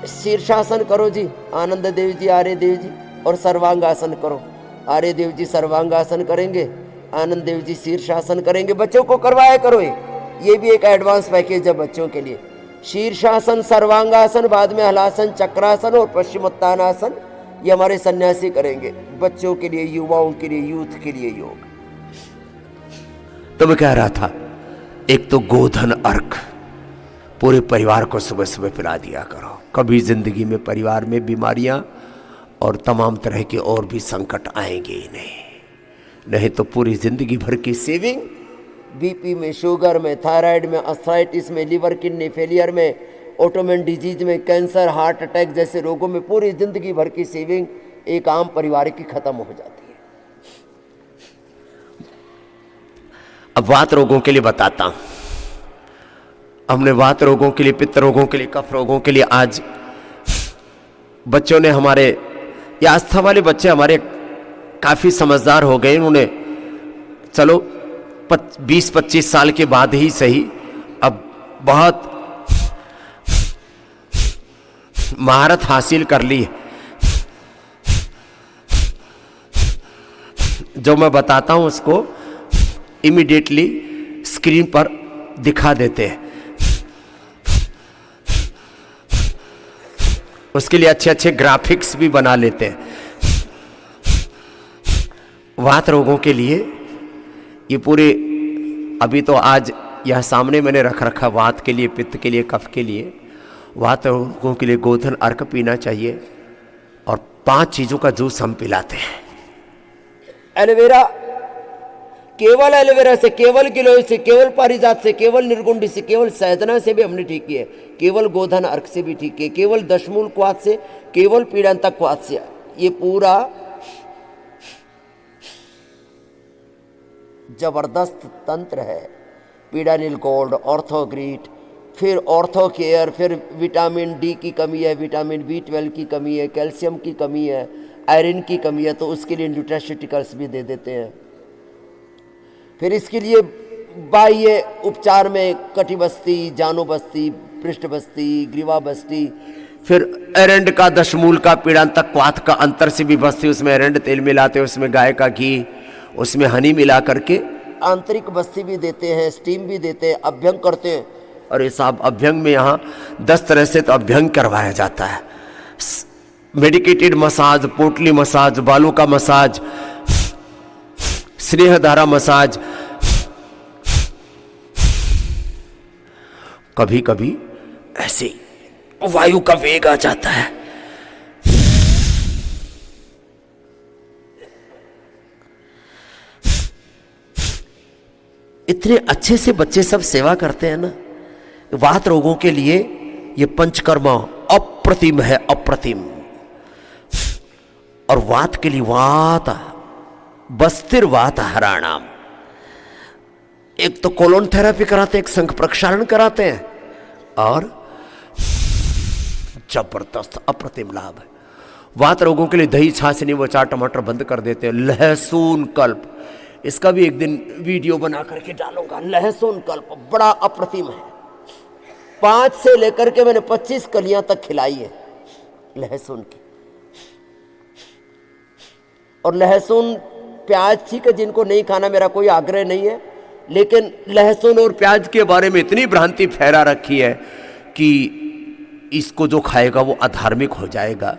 शीर्षासन करो जी, आनंद देव जी, आर्य देव जी, और सर्वांगासन करो। आर्य देव जी सर्वांगासन करेंगे, आनंद देव जी शीर्षासन करेंगे। बच्चों को करवाया करो, ये भी एक एडवांस पैकेज है बच्चों के लिए। शीर्षासन, सर्वांगासन, बाद में हलासन, चक्रासन और पश्चिमोत्तानासन, ये हमारे सन्यासी करेंगे बच्चों के लिए, युवाओं के लिए, यूथ के लिए योग। तो मैं कह रहा था, एक तो गोधन अर्घ पूरे परिवार को सुबह सुबह पिला दिया करो। कभी जिंदगी में परिवार में बीमारियां और तमाम तरह के और भी संकट आएंगे ही नहीं तो पूरी जिंदगी भर की सेविंग, बीपी में, शुगर में, थायराइड में, अस्थराइटिस में, लिवर किडनी फेलियर में, ऑटोइम्यून डिजीज में, कैंसर, हार्ट अटैक जैसे रोगों में पूरी जिंदगी भर की सेविंग एक आम परिवार की खत्म हो जाती है। अब वात रोगों के लिए बताता हूं। हमने वात रोगों के लिए, पित्त रोगों के लिए, कफ रोगों के लिए, आज बच्चों ने हमारे, ये आस्था वाले बच्चे हमारे काफी समझदार हो गए। उन्होंने चलो 20-25 साल के बाद ही सही, अब बहुत महारत हासिल कर ली है। जो मैं बताता हूं उसको इमीडिएटली स्क्रीन पर दिखा देते हैं। उसके लिए अच्छे अच्छे ग्राफिक्स भी बना लेते हैं। वात रोगों के लिए ये पूरे, अभी तो आज यह सामने मैंने रखा वात के लिए, पित्त के लिए, कफ के लिए, वात रोगों के लिए गोधन अर्घ पीना चाहिए। और 5 चीजों का जूस हम पिलाते हैं। एलोवेरा, केवल एलोवेरा से, केवल गिलोय से, केवल पारिजात से, केवल निर्गुंडी से, केवल सहजना से भी हमने ठीक किया है, केवल गोधन अर्घ से भी ठीक किया, केवल दशमूल क्वाथ से, केवल पीड़ांतक क्वाथ से। ये पूरा जबरदस्त तंत्र है। पीडानिल गोल्ड, ऑर्थोग्रीट, फिर ऑर्थो केयर, फिर विटामिन डी की कमी है, विटामिन B12 की कमी है, कैल्शियम की कमी है, आयरन की कमी है, तो उसके लिए न्यूट्रास्यूटिकल्स भी दे देते हैं। फिर इसके लिए बाह्य उपचार में कटिबस्ती, जानोबस्ती, पृष्ठबस्ती, ग्रीवाबस्ती, फिर एरंड का, दशमूल का, पीड़ांतक क्वाथ का, अंतर से भी बस्ती, उसमें एरंड तेल मिलाते हैं, उसमें गाय का घी, उसमें हनी मिला करके आंतरिक बस्ती भी देते हैं, स्टीम भी देते हैं, अभ्यंग करते हैं। और ये साहब अभ्यंग में यहाँ 10 तरह से तो अभ्यंग करवाया जाता है। मेडिकेटेड मसाज, पोटली मसाज, बालों का मसाज, स्नेहधारा मसाज। कभी कभी ऐसे वायु का वेग आ जाता है, इतने अच्छे से बच्चे सब सेवा करते हैं ना। वात रोगों के लिए ये पंचकर्मा अप्रतिम है, अप्रतिम। और वात के लिए वात बस्तिर वात हराणाम, एक तो कोलोन थेरेपी कराते हैं, एक संघ प्रक्षालन कराते हैं, और जबरदस्त अप्रतिम लाभ है। वात रोगों के लिए दही, छाछ, नींबू, अचार, टमाटर बंद कर देते हैं। लहसुन कल्प, इसका भी एक दिन वीडियो बना करके डालूंगा। लहसुन कल्प बड़ा अप्रतिम है। 5 से लेकर के मैंने 25 कलियां तक खिलाई है लहसुन की। और लहसुन प्याज ठीक है, जिनको नहीं खाना मेरा कोई आग्रह नहीं है, लेकिन लहसुन और प्याज के बारे में इतनी भ्रांति फैला रखी है कि इसको जो खाएगा वो अधार्मिक हो जाएगा।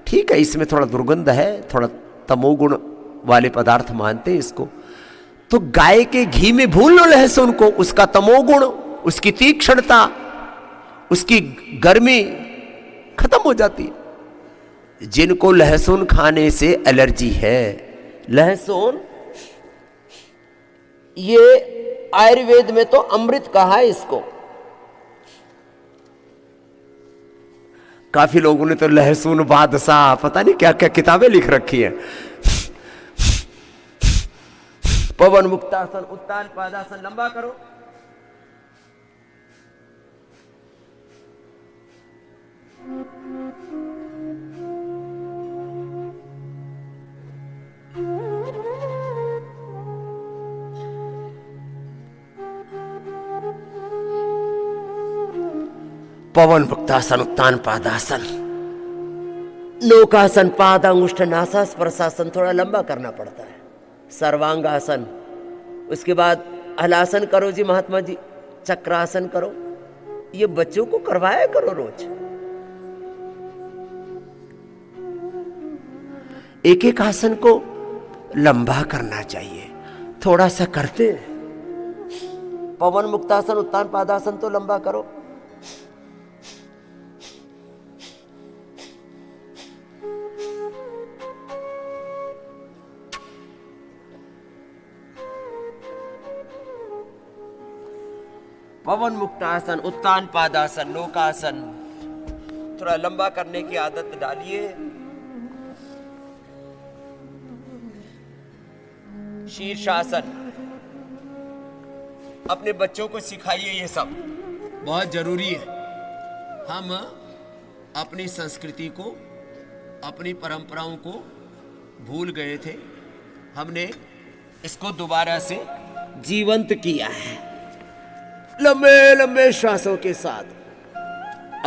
ठीक है, इसमें थोड़ा दुर्गंध है, थोड़ा तमोगुण वाले पदार्थ मानते हैं इसको, तो गाय के घी में भून लो लहसुन को, उसका तमोगुण, उसकी तीक्ष्णता, उसकी गर्मी खत्म हो जाती है। जिनको लहसुन खाने से एलर्जी है, लहसुन ये आयुर्वेद में तो अमृत कहा है इसको। काफी लोगों ने तो लहसुन बादशाह पता नहीं क्या क्या किताबें लिख रखी हैं। पवन मुक्तासन, उत्तान पादासन, लंबा करो। पवन मुक्तासन, उत्तान पादासन, नौकासन, पाद अंगुष्ठ नासा स्पर्शासन थोड़ा लंबा करना पड़ता है। सर्वांगासन, उसके बाद हलासन करो जी महात्मा जी, चक्रासन करो। ये बच्चों को करवाया करो रोज। एक एक आसन को लंबा करना चाहिए, थोड़ा सा करते। पवन मुक्तासन, उत्तान पादासन तो लंबा करो। पवन मुक्तासन, उत्तान पादासन, नौकासन थोड़ा लंबा करने की आदत डालिए। शीर्षासन अपने बच्चों को सिखाइए, ये सब बहुत जरूरी है। हम अपनी संस्कृति को, अपनी परंपराओं को भूल गए थे, हमने इसको दोबारा से जीवंत किया है। लंबे लंबे श्वासों के साथ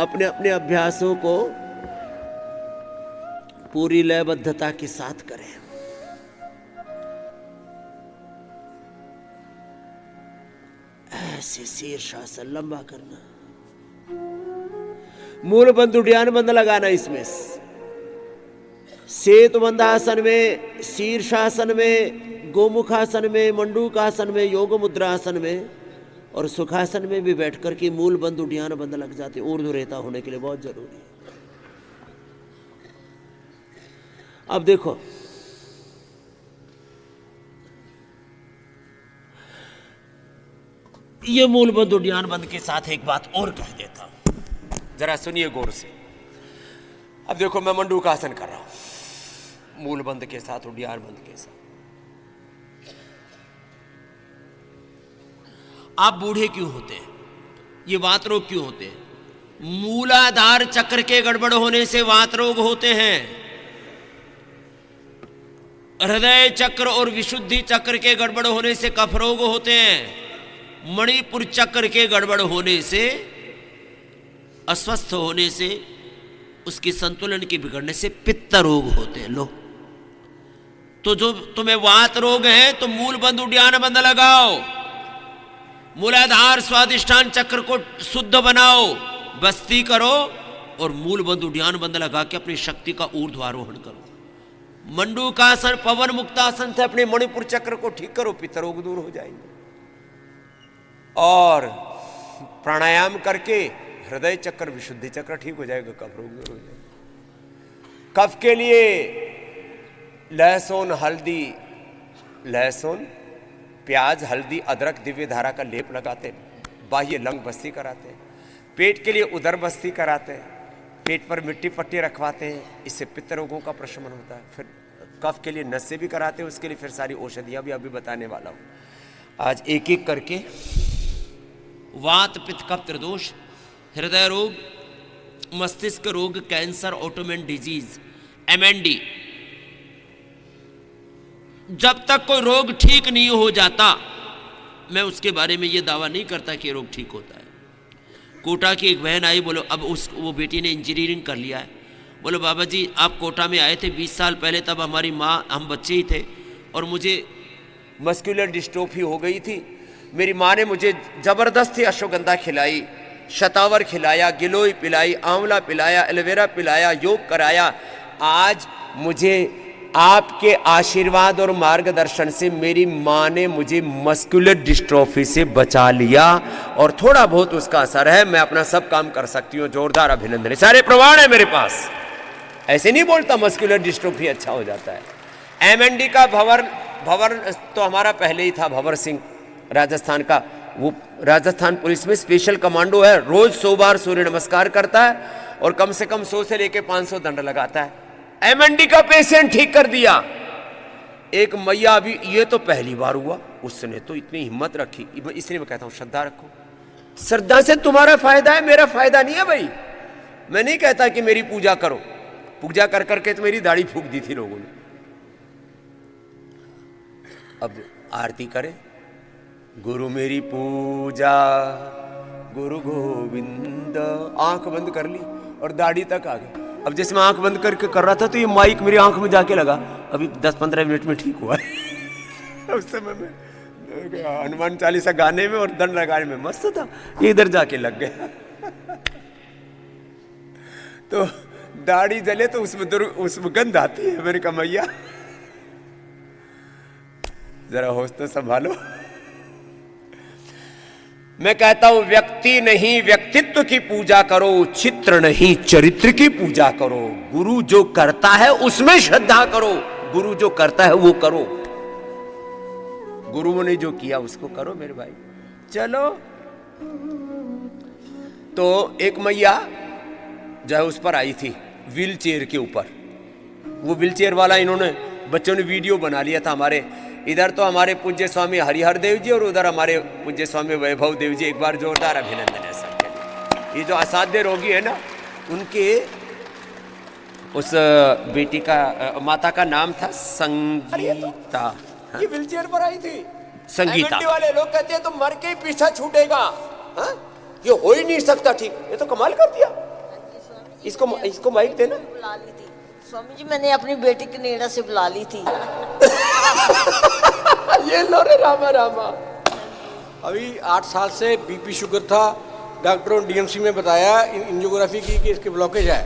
अपने अपने अभ्यासों को पूरी लयबद्धता के साथ करें। ऐसे शीर्षासन लंबा करना, मूल बंद उड्डयन बंद लगाना इसमें। सेतु बंधासन में, शीर्षासन में, गोमुखासन में, मंडूकासन में, योग मुद्रासन में और सुखासन में भी बैठकर के मूल बंद उड्डयन बंद लग जाते। ऊर्ध्व रेता होने के लिए बहुत जरूरी है। अब देखो, ये मूल बंद उड्डयन बंद के साथ एक बात और कह देता हूं, जरा सुनिए गौर से। अब देखो, मैं मंडूकासन कर रहा हूं मूल बंद के साथ, उड्डयन बंद के साथ। आप बूढ़े क्यों होते हैं? ये वात रोग क्यों होते हैं? मूलाधार चक्र के गड़बड़ होने से वात रोग होते हैं। हृदय चक्र और विशुद्धि चक्र के गड़बड़ होने से कफ रोग होते हैं। मणिपुर चक्र के गड़बड़ होने से, अस्वस्थ होने से, उसकी संतुलन के बिगड़ने से पित्त रोग होते हैं। लो, तो जो तुम्हें वात रोग है तो मूल बंद उड्डयन बंद लगाओ, मूलाधार स्वादिष्ठान चक्र को शुद्ध बनाओ, बस्ती करो और मूल बंद उड्डयन बंद लगा के अपनी शक्ति का ऊर्ध्वारोहण करो। मंडूकासन, पवन मुक्तासन से अपने मणिपुर चक्र को ठीक करो, पित्त रोग दूर हो जाएंगे। और प्राणायाम करके हृदय चक्र, विशुद्धि चक्र ठीक हो जाएगा, कफ रोग दूर हो जाएगा। कफ के लिए लहसुन, हल्दी, लहसुन, प्याज, हल्दी, अदरक, दिव्य धारा का लेप लगाते हैं। बाह्य लंग बस्ती कराते हैं। पेट के लिए उदर बस्ती कराते हैं। पेट पर मिट्टी पट्टी रखवाते हैं, इससे पित्त रोगों का प्रशमन होता है। फिर कफ के लिए नसें भी कराते हैं, उसके लिए फिर सारी औषधियाँ भी अभी बताने वाला हूँ। आज एक एक करके वात, पित्त, कफ, त्रिदोष, हृदय रोग, मस्तिष्क रोग, कैंसर, ऑटोइम्यून डिजीज, MND, जब तक कोई रोग ठीक नहीं हो जाता, मैं उसके बारे में ये दावा नहीं करता कि रोग ठीक होता है। कोटा की एक बहन आई, बोलो अब वो बेटी ने इंजीनियरिंग कर लिया है। बोलो बाबा जी आप कोटा में आए थे 20 साल पहले, तब हमारी माँ, हम बच्चे ही थे और मुझे मस्कुलर डिस्ट्रोफी हो गई थी। मेरी माँ ने मुझे ज़बरदस्ती अश्वगंधा खिलाई, शतावर खिलाया, गिलोय पिलाई, आंवला पिलाया, एलोवेरा पिलाया, योग कराया। आज मुझे आपके आशीर्वाद और मार्गदर्शन से मेरी माँ ने मुझे मस्कुलर डिस्ट्रोफी से बचा लिया और थोड़ा बहुत उसका असर है। मैं अपना सब काम कर सकती हूँ। जोरदार अभिनंदन, सारे प्रमाण है मेरे पास। ऐसे नहीं बोलता मस्कुलर डिस्ट्रोफी अच्छा हो जाता है। एमएनडी का भंवर तो हमारा पहले ही था, भंवर सिंह राजस्थान का। वो राजस्थान पुलिस में स्पेशल कमांडो है, रोज 100 बार सूर्य नमस्कार करता है और कम से कम 100 से लेके 500 दंड लगाता है। एमएनडी का पेशेंट ठीक कर दिया। एक मैया अभी, ये तो पहली बार हुआ, उसने तो इतनी हिम्मत रखी। इसलिए मैं कहता हूं श्रद्धा रखो। श्रद्धा से तुम्हारा फायदा है, मेरा फायदा नहीं है भाई। मैं नहीं कहता कि मेरी पूजा करो, पूजा कर करके तो मेरी दाढ़ी फूंक दी थी लोगों ने। अब आरती करें। गुरु मेरी पूजा गुरु गोविंद, आंख बंद कर ली और दाढ़ी तक आ गई। अब जैसे मैं आंख बंद करके कर रहा था तो ये माइक मेरी आंख में जाके लगा। अभी 10-15 मिनट में ठीक हुआ है। उस समय में हनुमान चालीसा गाने में और दंड लगाने में मस्त था, ये इधर जाके लग गया। तो दाढ़ी जले तो उसमें गंध आती है। मैंने कहा मैया जरा होश तो संभालो। मैं कहता हूं व्यक्ति नहीं व्यक्तित्व की पूजा करो, चित्र नहीं चरित्र की पूजा करो। गुरु जो करता है उसमें श्रद्धा करो, गुरु जो करता है वो करो। गुरुओं ने जो किया उसको करो मेरे भाई। चलो, तो एक मैया जो है उस पर आई थी व्हील चेयर के ऊपर। वो व्हील चेयर वाला इन्होंने बच्चों ने वीडियो बना लिया था। हमारे इधर तो हमारे पूज्य स्वामी हरिहर देव जी और उधर हमारे पूज्य स्वामी वैभव देव जी। एक बार जोरदार अभिनंदन है सबके लिए। ये जो असाध्य रोगी है ना, उनके उस बेटी का, माता का नाम था संगीता। ये व्हील चेयर पर आई थी संगीता। वाले लोग कहते हैं तो मर के ही पीछा छूटेगा। हा? ये हो ही नहीं सकता ठीक। ये तो कमाल कर दिया। इसको माइक देना। स्वामी जी मैंने अपनी बेटी की नेड़ा से बुला ली थी। ये लो रे रामा रामा। अभी 8 साल से बीपी शुगर था। डॉक्टरों ने डीएमसी में बताया, एंजियोग्राफी की कि इसके ब्लॉकेज है,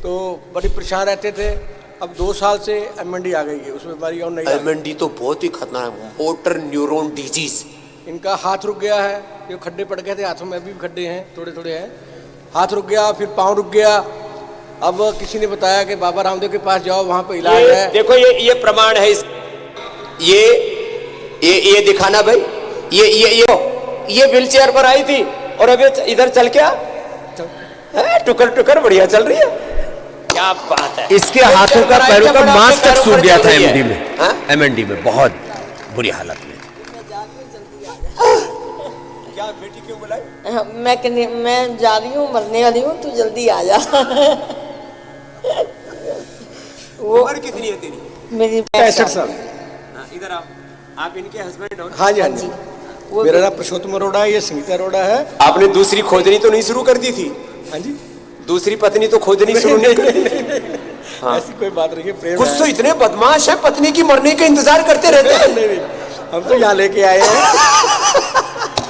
तो बड़ी परेशान रहते थे। अब 2 साल से एमएनडी आ गई है, उसमें बीमारी और नहीं। एमएनडी तो बहुत ही खतरनाक है, मोटर न्यूरॉन डिजीज। इनका हाथ रुक गया है, ये खड्डे पड़ गए थे हाथों में, अभी भी खड्डे हैं, थोड़े थोड़े हैं। हाथ रुक गया, फिर पाँव रुक गया। अब किसी ने बताया कि बाबा रामदेव के पास जाओ, वहाँ पे इलाज है। देखो ये प्रमाण है। ये दिखाना भाई। ये व्हील चेयर पर आई थी और अभी इधर चल क्या टुकर टुकर बढ़िया चल रही है। क्या बात है। इसके हाथों का पैरों का मांस तक सूख गया था एमएनडी में। एमएनडी में बहुत बुरी हालत में। क्या बेटी क्यों बुलाई? मैं जा रही हूँ, मरने वाली हूँ, तू जल्दी आ जा। उम्र कितनी है तेरी? मेरी 65 साल। इधर आप इनके हस्बैंड हो? हाँ जी, हाँ जी। मेरा नाम पुरुषोत्तम अरोड़ा है, ये संगीता अरोड़ा है। आपने दूसरी खोजनी तो नहीं शुरू कर दी थी? हाँ जी। दूसरी पत्नी तो खोजनी शुरू नहीं कर दी थी? हाँ। ऐसी कोई बात नहीं है, प्रेम कुछ तो इतने बदमाश है, पत्नी की मरने का इंतजार करते रहते हैं। नहीं, हम तो यहाँ लेके आए हैं।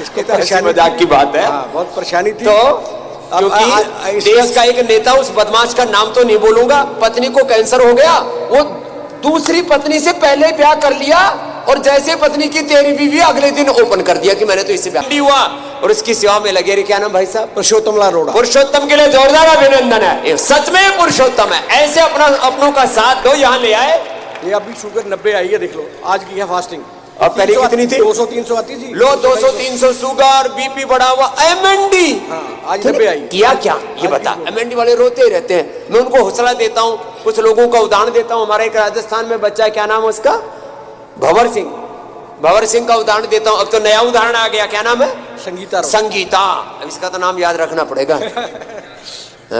इसको परेशानी, मजाक की बात है। बहुत परेशानी थी। तो क्योंकि देश का एक नेता, उस बदमाश का नाम तो नहीं बोलूंगा, पत्नी को कैंसर हो गया। वो दूसरी पत्नी से पहले ब्याह कर लिया और जैसे पत्नी की 13वीं बीवी अगले दिन ओपन कर दिया कि मैंने तो इससे ब्याह हुआ और उसकी सेवा में लगे रहे। क्या नाम भाई साहब? पुरुषोत्तम अरोड़ा। पुरुषोत्तम के लिए जोरदार अभिनंदन है। ये सच में पुरुषोत्तम है। ऐसे अपनों का साथ दो। यहाँ ले आए। ये अभी शुगर 90 आई है, देख लो। आज की है फास्टिंग। अब पहले कितनी थी? 200-300 आती थी। लो 200-300 शुगर, बीपी बढ़ा हुआ, एमएनडी। आज 90 आई। किया क्या ये बता। एमएनडी वाले रोते ही रहते हैं। मैं उनको हौसला देता हूँ, कुछ लोगों का उदाहरण देता हूँ। हमारा एक राजस्थान में बच्चा है, क्या नाम है उसका? भंवर सिंह। भंवर सिंह का उदाहरण देता हूँ। अब तो नया उदाहरण आ गया, क्या नाम है? संगीता। संगीता। अब इसका तो नाम याद रखना पड़ेगा।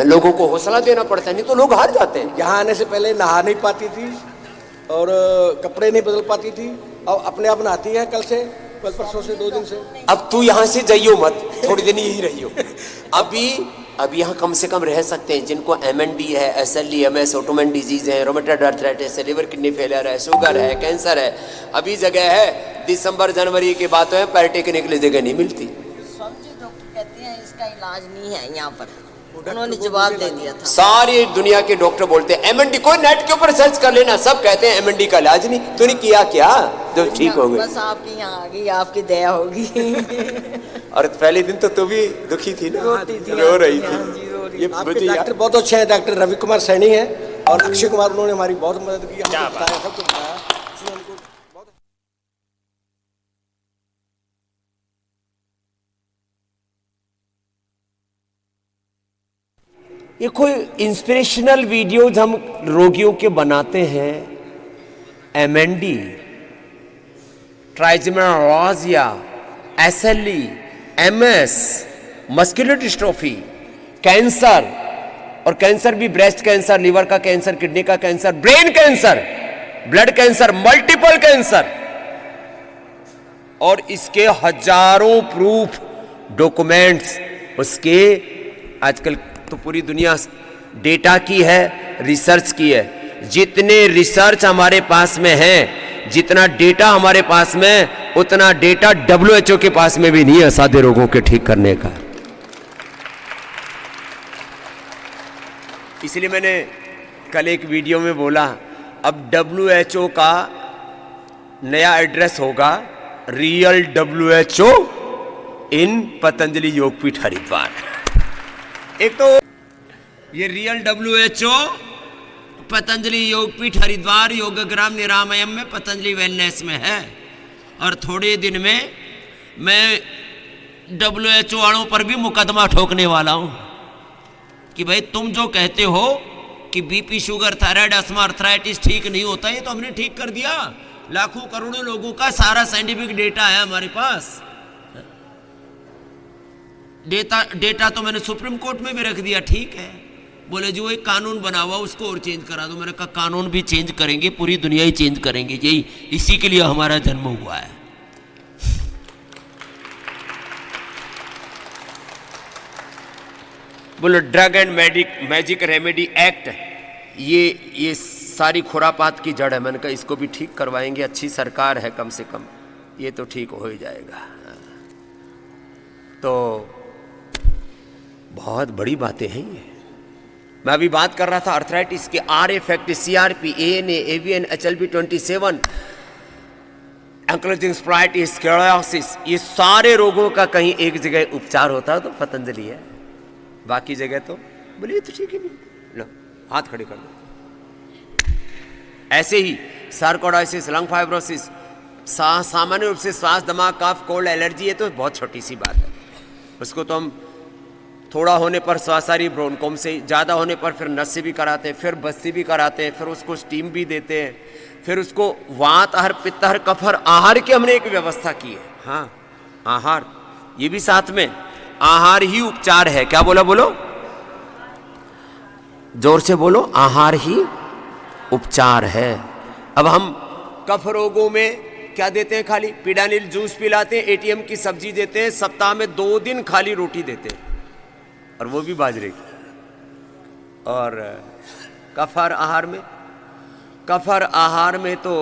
लोगों को हौसला देना पड़ता है, नहीं तो लोग हार जाते हैं। यहाँ आने से पहले नहा नहीं पाती थी और कपड़े नहीं बदल पाती थी, अब अपने आप नहाती है कल परसों से 2 दिन से। अब तू यहाँ से जाइयो मत, थोड़ी दिन यही रहियो। अभी यहाँ कम से कम रह सकते हैं जिनको MND है, SLE, MS, ऑटोइम्यून डिजीज है, रोमेटॉइड आर्थराइटिस है, लिवर किडनी फेलियर है, शुगर है, कैंसर है, अभी जगह है। दिसंबर जनवरी की बात है, पैर टेकने के लिए जगह नहीं मिलती। स्वामी जी डॉक्टर कहते हैं इसका इलाज नहीं है यहाँ पर, उन्होंने जवाब दे दिया था। सारी दुनिया के डॉक्टर बोलते हैं MND, कोई नेट के ऊपर सर्च कर लेना, सब कहते हैं MND का इलाज नहीं। तूने किया क्या जो ठीक हो गई? बस आपकी यहाँ आ गई, आपकी दया होगी। और पहले दिन तो तू भी दुखी थी ना, रो रही थी। ये आपके डॉक्टर बहुत अच्छे हैं, डॉक्टर रवि कुमार सैनी हैं और अक्षय कुमार, उन्होंने हमारी बहुत मदद की, हमको बताया, सब कुछ बताया। ये कोई इंस्पिरेशनल वीडियोज हम रोगियों के बनाते हैं। MND, ट्राइजेमिनल रोजिया, SLE, MS, muscular dystrophy, cancer, और कैंसर भी ब्रेस्ट कैंसर, लिवर का कैंसर, किडनी का cancer, brain cancer, blood cancer, multiple cancer, और इसके हजारों प्रूफ डॉक्यूमेंट्स उसके। आजकल तो पूरी दुनिया डेटा की है, रिसर्च की है। जितने रिसर्च हमारे पास में है, जितना डेटा हमारे पास में, उतना डेटा WHO के पास में भी नहीं है असाध्य रोगों के ठीक करने का। इसलिए मैंने कल एक वीडियो में बोला, अब WHO का नया एड्रेस होगा रियल WHO इन पतंजलि योगपीठ हरिद्वार। एक तो ये रियल WHO पतंजलि योगपीठ हरिद्वार योगग्राम निरामयम में पतंजलि वेलनेस में है, और थोड़े दिन में मैं WHO वालों पर भी मुकदमा ठोकने वाला हूं कि भाई तुम जो कहते हो कि BP, sugar, thyroid, asthma, arthritis ठीक नहीं होता, ये तो हमने ठीक कर दिया। लाखों करोड़ों लोगों का सारा साइंटिफिक डेटा है हमारे पास। डेटा तो मैंने सुप्रीम कोर्ट में भी रख दिया, ठीक है। बोले जो एक कानून बना हुआ उसको और चेंज करा दो। मैंने कहा कानून भी चेंज करेंगे, पूरी दुनिया ही चेंज करेंगे, यही इसी के लिए हमारा जन्म हुआ है। बोलो drug and magic remedy act, ये सारी खुरापात की जड़ है। मैंने कहा इसको भी ठीक करवाएंगे, अच्छी सरकार है कम से कम, ये तो ठीक हो ही जाएगा। तो बहुत बड़ी बातें हैं ये। मैं अभी बात कर रहा था आर्थराइटिस के, RA factor, CRP, ANA, AVN, HLB27, ankylosing spondylitis, sclerosis, ये सारे रोगों का कहीं एक जगह उपचार होता है तो पतंजलि है, बाकी जगह तो बोलिए तो ठीक है नहीं। लो हाथ खड़े कर दो। ऐसे ही सार्कोइडोसिस, लंग फाइब्रोसिस, सामान्य रूप से श्वास, दमा, कफ, कोल्ड, एलर्जी, ये तो बहुत छोटी सी बात है। उसको तो हम थोड़ा होने पर श्वासारी ब्रोनकोम से, ज़्यादा होने पर फिर नस से भी कराते हैं, फिर बस्ती भी कराते हैं, फिर उसको स्टीम भी देते हैं, फिर उसको वातहर, पित्तहर, कफहर, आहार की हमने एक व्यवस्था की है। हाँ, आहार, ये भी साथ में, आहार ही उपचार है। क्या बोला, बोलो जोर से बोलो, आहार ही उपचार है। अब हम कफ रोगों में क्या देते हैं? खाली पिडानिल जूस पिलाते हैं, ATM की सब्जी देते हैं, सप्ताह में 2 दिन खाली रोटी देते हैं, और वो भी बाजरे की। और कफर आहार में तो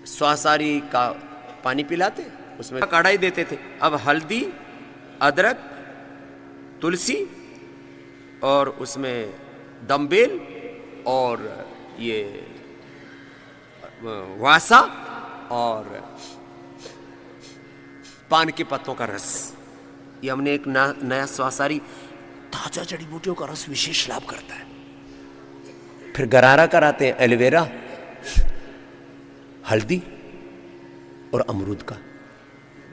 स्वासारी का पानी पिलाते, उसमें कढ़ाई देते थे। अब हल्दी, अदरक, तुलसी, और उसमें दमबेल और ये वासा और पान के पत्तों का रस, ये हमने एक नया स्वासारी, ताजा जड़ी बूटियों का रस विशेष लाभ करता है। फिर गरारा कराते हैं, एलोवेरा, हल्दी और अमरूद का।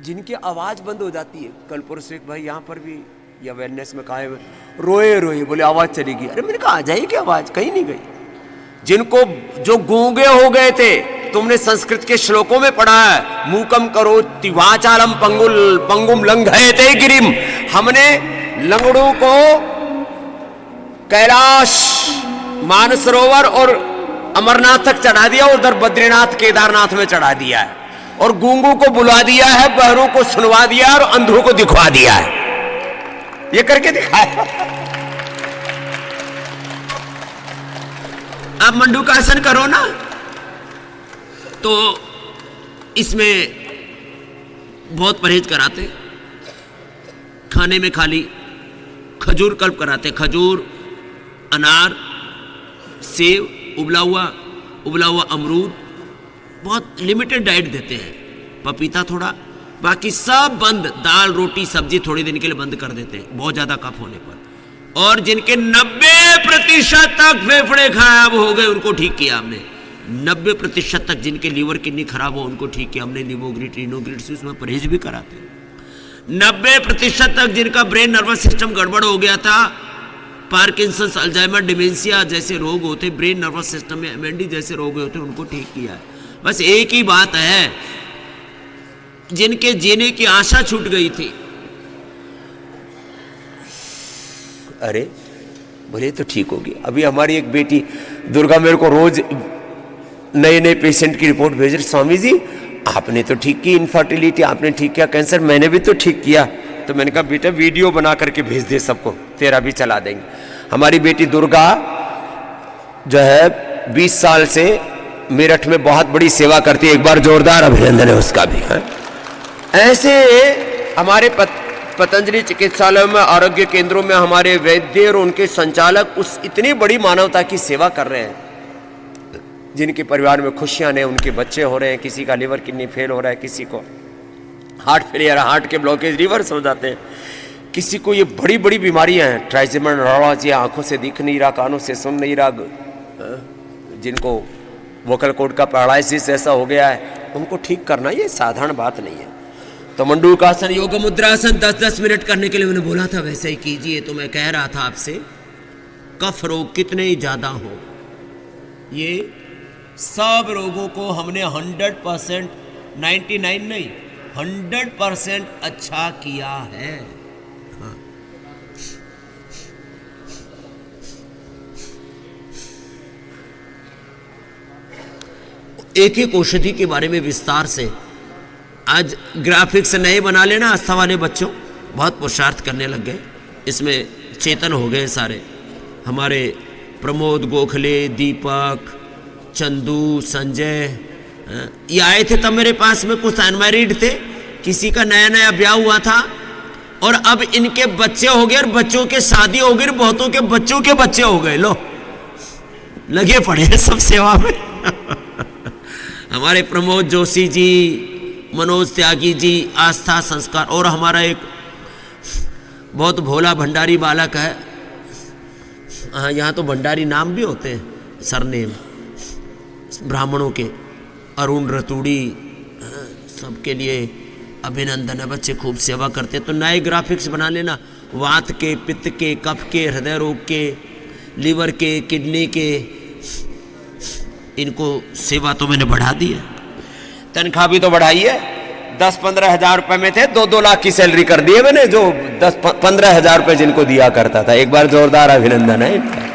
जिनकी आवाज बंद हो जाती है, कल परसों एक भाई यहाँ पर भी या वेलनेस में कहा है, रोए बोले आवाज चली गई। अरे मैंने कहा आ जाएगी आवाज, कहीं नहीं गई। जिनको जो गूंगे हो गए थे, तुमने संस्कृत के श्लोकों में पढ़ा है, मूकम करोति वाचालम पंगुम लंघयते गिरिम। हमने लंगड़ों को कैलाश, मानसरोवर और अमरनाथ तक चढ़ा दिया, उधर बद्रीनाथ केदारनाथ में चढ़ा दिया है, और गूंगों को बुला दिया है, बहरों को सुनवा दिया है, और अंधों को दिखवा दिया है। ये करके दिखाया। आप मंडूकासन करो ना, तो इसमें बहुत परहेज कराते, खाने में खाली खजूर कल्प कराते, खजूर, अनार, सेब, उबला हुआ अमरूद, बहुत लिमिटेड डाइट देते हैं, पपीता थोड़ा, बाकी सब बंद, दाल रोटी सब्जी थोड़ी दिन के लिए बंद कर देते हैं बहुत ज़्यादा कफ होने पर। और जिनके 90% तक फेफड़े खराब हो गए उनको ठीक किया हमने, 90% तक जिनके लीवर किडनी खराब हो उनको ठीक किया हमने, लिवोग्रिड रिनोग्रिड से उसमें परहेज भी कराते हैं। 90% तक जिनका ब्रेन नर्वस सिस्टम गड़बड़ हो गया था, पार्किंसंस, अल्जाइमर, डिमेंशिया जैसे रोग होते, ब्रेन नर्वस सिस्टम में एमएनडी जैसे रोग होते, उनको ठीक किया है। बस एक ही बात है, जिनके जीने की आशा छूट गई थी, अरे बोले तो ठीक होगी। अभी हमारी एक बेटी दुर्गा मेरे को रोज नए नए पेशेंट की रिपोर्ट भेज रही, स्वामी जी आपने तो ठीक की इनफर्टिलिटी, आपने ठीक किया कैंसर, मैंने भी तो ठीक किया। तो मैंने कहा बेटा वीडियो बना करके भेज दे सबको, तेरा भी चला देंगे। हमारी बेटी दुर्गा जो है 20 साल से मेरठ में बहुत बड़ी सेवा करती है, एक बार जोरदार अभिनंदन है उसका भी। है ऐसे हमारे पतंजलि चिकित्सालय में, आरोग्य केंद्रों में हमारे वैद्य और उनके संचालक उस इतनी बड़ी मानवता की सेवा कर रहे हैं, जिनके परिवार में खुशियां नहीं, उनके बच्चे हो रहे हैं, किसी का लिवर किडनी फेल हो रहा है, किसी को हार्ट फेलियर, हार्ट के ब्लॉकेज रिवर्स हो जाते हैं, किसी को ये बड़ी बड़ी बीमारियां हैं, ट्राइजेमिनल न्यूरोलॉजी, आंखों से दिख नहीं रहा, कानों से सुन नहीं रहा, जिनको वोकल कॉर्ड का पैरालिसिस ऐसा हो गया है, उनको ठीक करना ये साधारण बात नहीं है। तो मंडूकासन, योग मुद्रासन 10-10 मिनट करने के लिए मैंने बोला था, वैसे ही कीजिए। तो मैं कह रहा था आपसे, कफ रोग कितने ही ज्यादा हो, ये सब रोगों को हमने 100%, 99 नहीं 100% अच्छा किया है। हाँ। एक एक औषधि के बारे में विस्तार से आज ग्राफिक्स नए बना लेना, आस्था वाले बच्चों बहुत पुरुषार्थ करने लग गए, इसमें चेतन हो गए सारे। हमारे प्रमोद गोखले, दीपक, चंदू, संजय ये आए थे तब मेरे पास में, कुछ अनमैरिड थे, किसी का नया नया ब्याह हुआ था, और अब इनके बच्चे हो गए और बच्चों के शादी हो गई, बहुतों के बच्चों के बच्चे हो गए, लो लगे पड़े हैं सब सेवा में। हमारे प्रमोद जोशी जी, मनोज त्यागी जी, आस्था संस्कार, और हमारा एक बहुत भोला भंडारी बालक है, हाँ यहाँ तो भंडारी नाम भी होते हैं, सरनेम ब्राह्मणों के, अरुण रतूड़ी, सबके लिए अभिनंदन है, बच्चे खूब सेवा करते हैं। तो नए ग्राफिक्स बना लेना, वात के, पित्त के, कफ के, हृदय रोग के, लीवर के, किडनी के, इनको सेवा तो मैंने बढ़ा दी है, तनख्वाह भी तो बढ़ाई है। 10-15 हज़ार रुपये में थे, 2-2 लाख की सैलरी कर दी है मैंने, जो 10-15 हज़ार रुपये जिनको दिया करता था। एक बार जोरदार अभिनंदन है इनका।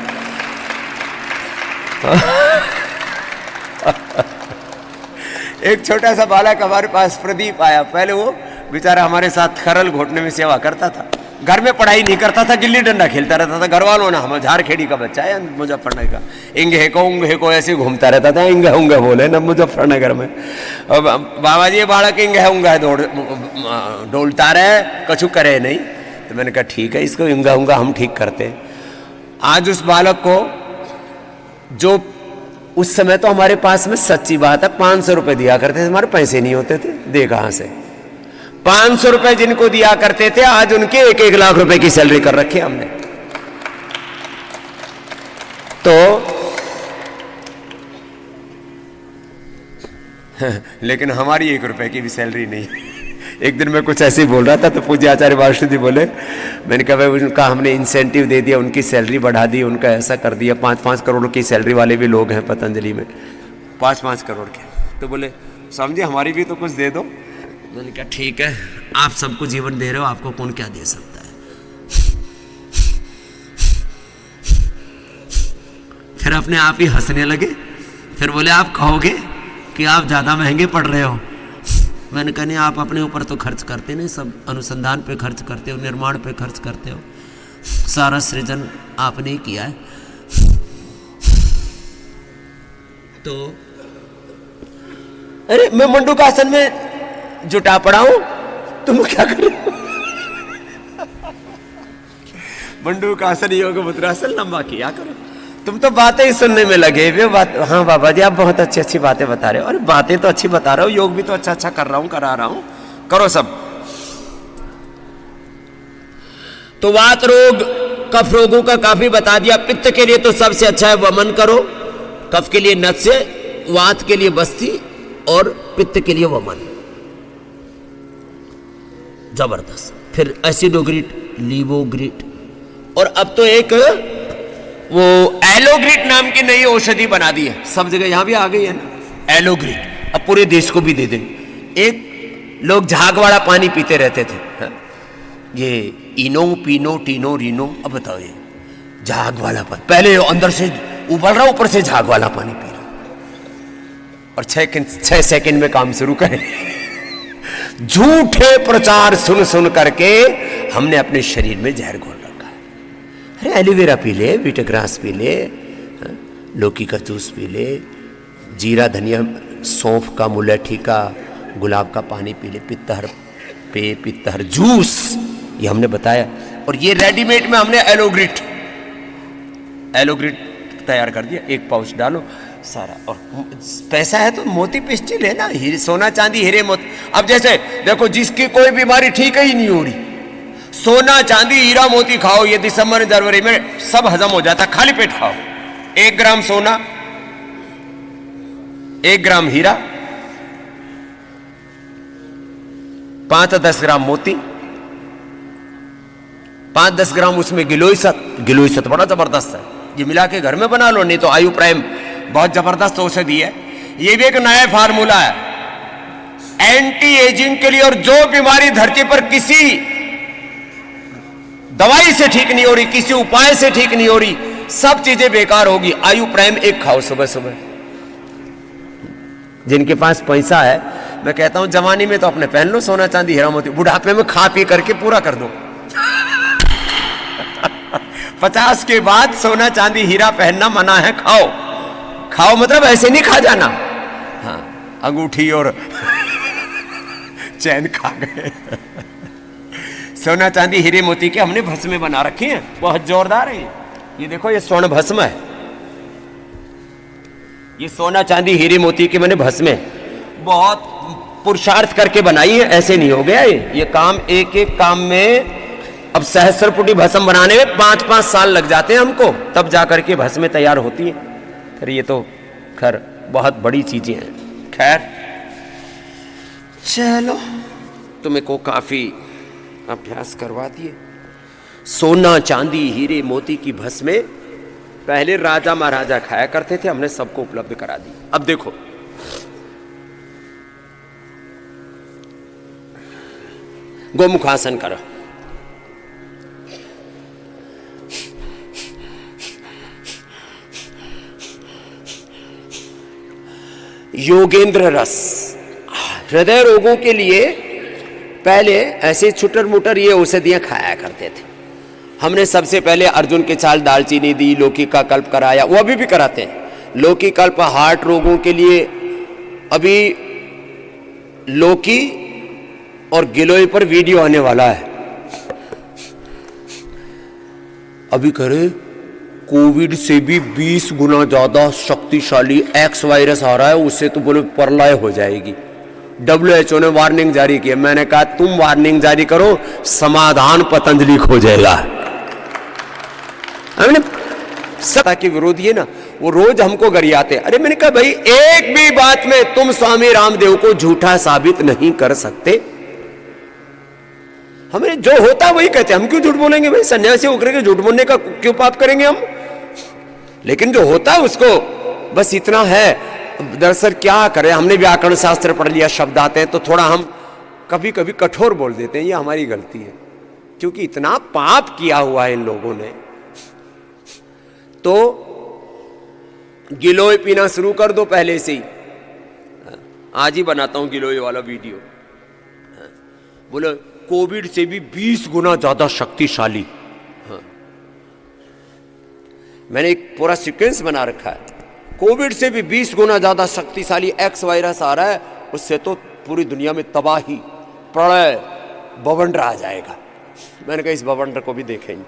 एक छोटा सा बालक हमारे पास प्रदीप आया, पहले वो बेचारा हमारे साथ खरल घोटने में सेवा करता था, घर में पढ़ाई नहीं करता था, गिल्ली डंडा खेलता रहता था, घर वालों ने, हम झारखेड़ी का बच्चा है मुजफ्फरनगर का, इंगे को ऐसे घूमता रहता था, इंगे उंगे बोले ना मुजफ्फरनगर में। अब बाबा जी ये बालक इंगे उंगा डोलता रहे, कछु करे नहीं। तो मैंने कहा ठीक है, इसको इंगा उंगा हम ठीक करते हैं। आज उस बालक को, जो उस समय तो हमारे पास में सच्ची बात है 500 रुपये दिया करते थे, हमारे पैसे नहीं होते थे, दे कहाँ से 500 रुपये जिनको दिया करते थे, आज उनके 1-1 लाख रुपए की सैलरी कर रखी हमने। तो लेकिन हमारी 1 रुपए की भी सैलरी नहीं। एक दिन मैं कुछ ऐसे ही बोल रहा था, तो पूज्य आचार्य वासुदेव जी बोले, मैंने कहा भाई उनका हमने इंसेंटिव दे दिया, उनकी सैलरी बढ़ा दी, उनका ऐसा कर दिया, 5-5 करोड़ की सैलरी वाले भी लोग हैं पतंजलि में, 5-5 करोड़ के। तो बोले स्वामी जी हमारी भी तो कुछ दे दो। मैंने कहा ठीक है, आप सबको जीवन दे रहे हो, आपको कौन क्या दे सकता है। फिर अपने आप ही हंसने लगे। फिर बोले आप कहोगे कि आप ज़्यादा महंगे पड़ रहे हो। मैंने कहा नहीं, आप अपने ऊपर तो खर्च करते नहीं, सब अनुसंधान पे खर्च करते हो, निर्माण पे खर्च करते हो, सारा सृजन आपने ही किया है। तो अरे मैं मंडूकासन में जुटा पड़ा हूं, तुम क्या कर रहे हो? मंडूकासन योग मुद्रासन लंबा किया करो। तुम तो बातें ही सुनने में लगे हुए। बात, हाँ बाबा जी आप बहुत अच्छी अच्छी बातें बता रहे हो। अरे बातें तो अच्छी बता रहे हो, योग भी तो अच्छा अच्छा कर रहा हूं, करा रहा हूं, करो सब। तो वात रोग कफ रोगों का काफी बता दिया। पित्त के लिए तो सबसे अच्छा है वमन करो, कफ के लिए नत्स्य, वात के लिए बस्ती और पित्त के लिए वमन। जबरदस्त। फिर एसिडोग्रिट, लीवोग्रिट, और अब तो एक वो एलोग्रिट नाम की नई औषधि बना दी है, सब जगह यहां भी आ गई है ना एलोग्रिट, अब पूरे देश को भी दे दें। एक लोग झाग वाला पानी पीते रहते थे, है? ये इनो पीनो टीनो रीनो, अब बताओ ये झाग वाला पानी, पहले अंदर से उबल रहा, ऊपर से झाग वाला पानी पी रहा, और 6 सेकंड में काम शुरू करें। झूठे प्रचार सुन सुन करके हमने अपने शरीर में जहर घोल रखा है। अरे एलोवेरा पी ले, वीटग्रास पी ले, लौकी का जूस पी ले, जीरा धनिया सौंफ का मुलैठी का गुलाब का पानी पी ले, पित्तहर पे पित्तहर जूस, ये हमने बताया। और ये रेडीमेड में हमने एलोग्रिट तैयार कर दिया, 1 पाउच डालो सारा। और पैसा है तो मोती पिस्टी लेना, सोना चांदी हीरे मोती। अब जैसे देखो जिसकी कोई बीमारी ठीक ही नहीं हो रही, सोना चांदी हीरा मोती खाओ, ये दिसंबर जनवरी में सब हजम हो जाता, खाली पेट खाओ। 1 ग्राम सोना, 1 ग्राम हीरा, 5-10 ग्राम मोती, 5-10 ग्राम उसमें गिलोय सत बड़ा जबरदस्त है, ये मिला के घर में बना लो। नहीं तो आयु प्राइम बहुत जबरदस्त औषधि है, ये भी एक नया फार्मूला है एंटी एजिंग के लिए। और जो बीमारी धरती पर किसी दवाई से ठीक नहीं हो रही, किसी उपाय से ठीक नहीं हो रही, सब चीजें बेकार होगी। आयु प्राइम 1 खाओ सुबह सुबह। जिनके पास पैसा है, मैं कहता हूं जवानी में तो अपने पहन लो सोना चांदी हीरा मोती, बुढ़ापे में खा पी करके पूरा कर दो। 50 के बाद सोना चांदी हीरा पहनना मना है, खाओ मतलब ऐसे नहीं खा जाना। हाँ, अंगूठी और चैन खा गए। सोना चांदी हीरे मोती के हमने भस्में बना रखी हैं, बहुत जोरदार है। ये देखो ये स्वर्ण भस्म है, ये सोना चांदी हीरे मोती के मैंने भस्में बहुत पुरुषार्थ करके बनाई है, ऐसे नहीं हो गया ये काम। एक काम में अब सहस्रपुटी भस्म बनाने में 5-5 साल लग जाते हैं हमको, तब जाकर के भस्में तैयार होती है। फिर ये तो खैर बहुत बड़ी चीजें हैं। खैर चलो, तुम्हें को काफी अभ्यास करवा दिए। सोना चांदी हीरे मोती की भस्में पहले राजा महाराजा खाया करते थे, हमने सबको उपलब्ध करा दी। अब देखो गोमुखासन करो, योगेंद्र रस हृदय रोगों के लिए पहले ऐसे छुटर मुटर ये औषधियां खाया करते थे। हमने सबसे पहले अर्जुन के छाल दालचीनी दी, लौकी का कल्प कराया, वो अभी भी कराते हैं। लौकी कल्प हार्ट रोगों के लिए, अभी लौकी और गिलोय पर वीडियो आने वाला है। अभी करे कोविड से भी 20 गुना ज्यादा शक्तिशाली एक्स वायरस आ रहा है, उससे तो बोले प्रलय हो जाएगी। WHO ने वार्निंग जारी की। मैंने कहा तुम वार्निंग जारी करो, समाधान पतंजलि खोजेगा। हमने सत्ता के विरोधी है ना, वो रोज हमको गरियाते। अरे मैंने कहा भाई एक भी बात में तुम स्वामी रामदेव को झूठा साबित नहीं कर सकते। हमें जो होता वही कहते, हम क्यों झूठ बोलेंगे भाई? सन्यासी होकर के झूठ बोलने का क्यों पाप करेंगे हम? लेकिन जो होता है उसको बस इतना है। दरअसल क्या करें, हमने व्याकरण शास्त्र पढ़ लिया, शब्द आते हैं तो थोड़ा हम कभी कभी कठोर बोल देते हैं, ये हमारी गलती है, क्योंकि इतना पाप किया हुआ है इन लोगों ने। तो गिलोय पीना शुरू कर दो पहले से ही। आज ही बनाता हूं गिलोय वाला वीडियो। बोले कोविड से भी 20 गुना ज्यादा शक्तिशाली। मैंने एक पूरा सीक्वेंस बना रखा है। कोविड से भी 20 गुना ज्यादा शक्तिशाली एक्स वायरस आ रहा है, उससे तो पूरी दुनिया में तबाही, प्रलय, बवंडर आ जाएगा। मैंने कहा इस बवंडर को भी देखेंगे।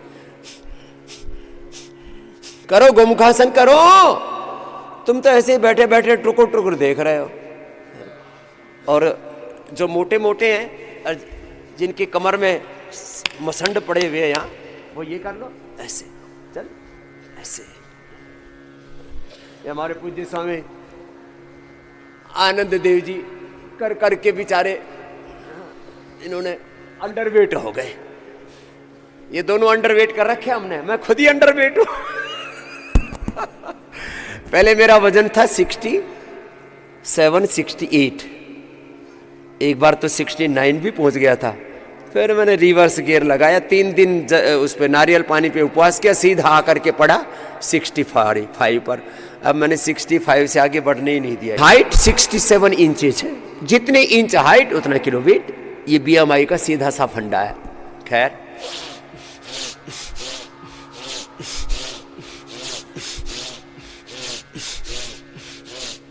करो गोमुखासन करो। तुम तो ऐसे ही बैठे बैठे टुकुर टुकुर देख रहे हो। और जो मोटे मोटे हैं, जिनकी कमर में मसंड पड़े हुए हैं यहाँ, वो ये कर लो ऐसे, चल ऐसे। ये हमारे पूज्य स्वामी आनंद देव जी कर करके बेचारे इन्होंने अंडरवेट हो गए। ये दोनों अंडरवेट कर रखे हमने, मैं खुद ही अंडरवेट हूं। पहले मेरा वजन था 67, 68, एक बार तो 69 भी पहुंच गया था। फिर मैंने रिवर्स गियर लगाया, 3 दिन उस पे नारियल पानी पे उपवास किया, सीधा आकर के पड़ा 65 पर। अब मैंने 65 से आगे बढ़ने ही नहीं दिया। हाइट 67 इंचेस है, जितने इंच हाइट उतना किलो वेट। ये BMI का सीधा सा फंडा है। खैर,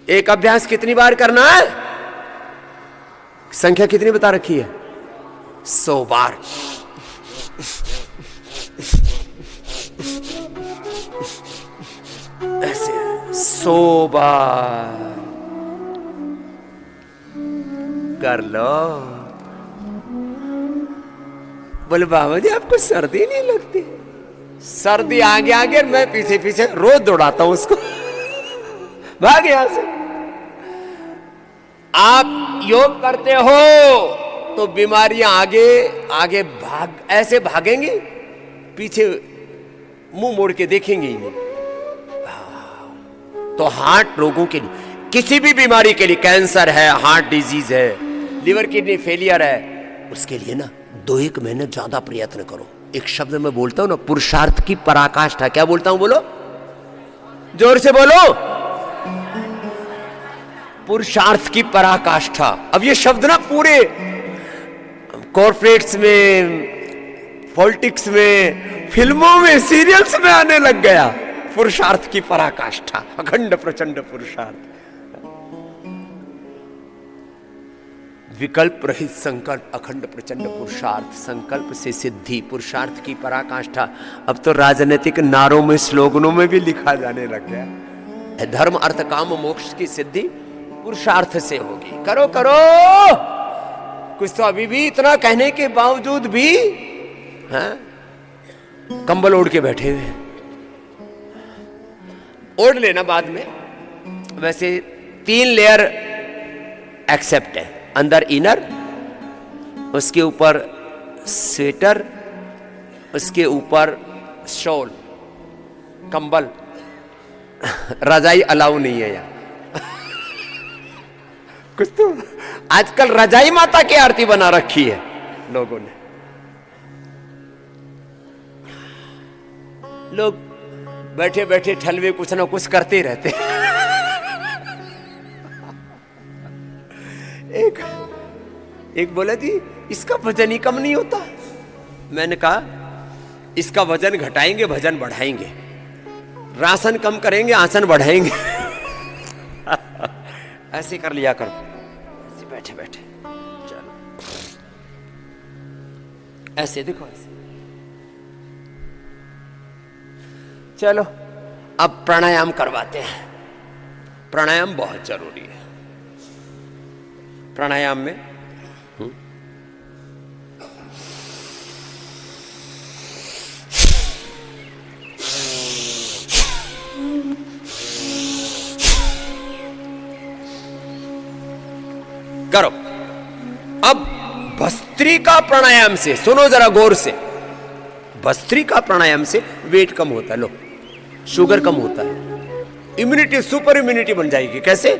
एक अभ्यास कितनी बार करना है? संख्या कितनी बता रखी है? 100 बार। ऐसे 100 बार कर लो। बोले बाबा जी आपको सर्दी नहीं लगती? सर्दी आगे आगे, मैं पीछे पीछे रोज दौड़ाता हूं उसको। भाग यहां से। आप योग करते हो तो बीमारियां आगे आगे ऐसे भागेंगी, पीछे मुंह मोड़ के देखेंगे ही नहीं। तो हार्ट रोगों के लिए, किसी भी बीमारी के लिए, कैंसर है, हार्ट डिजीज है, लिवर किडनी फेलियर है, उसके लिए ना 2-1 महीने ज्यादा प्रयत्न करो। एक शब्द में बोलता हूं ना, पुरुषार्थ की पराकाष्ठा। क्या बोलता हूं? बोलो, जोर से बोलो। पुरुषार्थ की पराकाष्ठा। अब ये शब्द ना पूरे कॉर्पोरेट्स में, पॉलिटिक्स में, फिल्मों में, सीरियल्स में आने लग गया। पुरुषार्थ की पराकाष्ठा, अखंड प्रचंड पुरुषार्थ। विकल्प रहित संकल्प, अखंड प्रचंड पुरुषार्थ, संकल्प से सिद्धि, पुरुषार्थ की पराकाष्ठा। अब तो राजनीतिक नारों में, स्लोगनों में भी लिखा जाने लग गया। धर्म अर्थ काम मोक्ष की सिद्धि पुरुषार्थ से होगी। करो करो। कुछ तो अभी भी इतना कहने के बावजूद भी कंबल ओढ़ के बैठे हुए। ओढ़ लेना बाद में। वैसे 3 लेयर एक्सेप्ट है। अंदर इनर, उसके ऊपर स्वेटर, उसके ऊपर शॉल, कंबल। रजाई अलाउ नहीं है यार। कुछ तो आजकल रजाई माता की आरती बना रखी है लोगों ने। लोग बैठे बैठे ठलवे कुछ ना कुछ करते रहते। एक बोला जी इसका वजन ही कम नहीं होता। मैंने कहा इसका वजन घटाएंगे, भजन बढ़ाएंगे, राशन कम करेंगे, आसन बढ़ाएंगे। ऐसे कर लिया करो, ऐसे बैठे बैठे। चलो ऐसे देखो, ऐसे। चलो अब प्राणायाम करवाते हैं। प्राणायाम बहुत जरूरी है। प्राणायाम में करो। अब भस्त्रिका प्राणायाम से, सुनो जरा गौर से, भस्त्रिका प्राणायाम से वेट कम होता है। लो, शुगर कम होता है, इम्यूनिटी, सुपर इम्यूनिटी बन जाएगी। कैसे?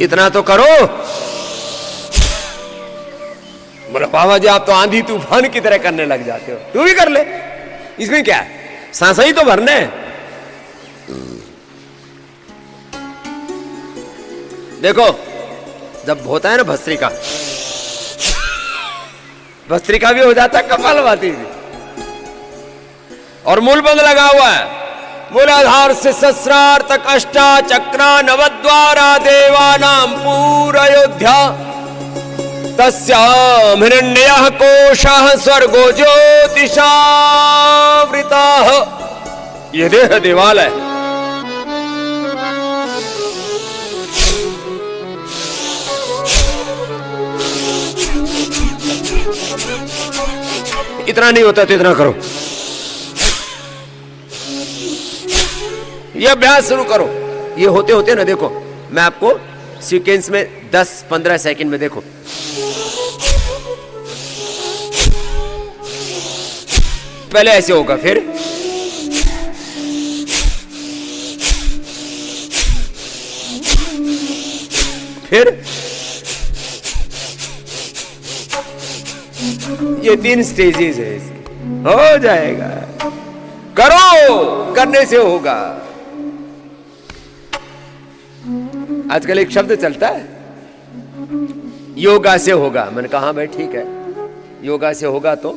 इतना तो करो। बोला बाबा जी आप तो आंधी तूफान की तरह करने लग जाते हो, तू भी कर ले, इसमें क्या है, सांस ही तो भरने। देखो जब होता है ना भस्त्रिका, भस्त्रिका भी हो जाता है, कपालभाति भी। और मूलबंध लगा हुआ है, मूलाधार से सहस्रार तक अष्टा चक्रा नवद्वारा देवानां पूरयोध्या तस्यां हिरण्यः कोशः स्वर्गो ज्योतिषावृतः। ये देह देवालय। इतना नहीं होता तो इतना करो, ये अभ्यास शुरू करो। ये होते होते ना देखो, मैं आपको सीक्वेंस में 10-15 सेकंड में देखो। पहले ऐसे होगा, फिर ये 3 स्टेजेस है, हो जाएगा। करो, करने से होगा। आजकल एक शब्द चलता है, योगा से होगा। मैंने कहा भाई ठीक है, योगा से होगा तो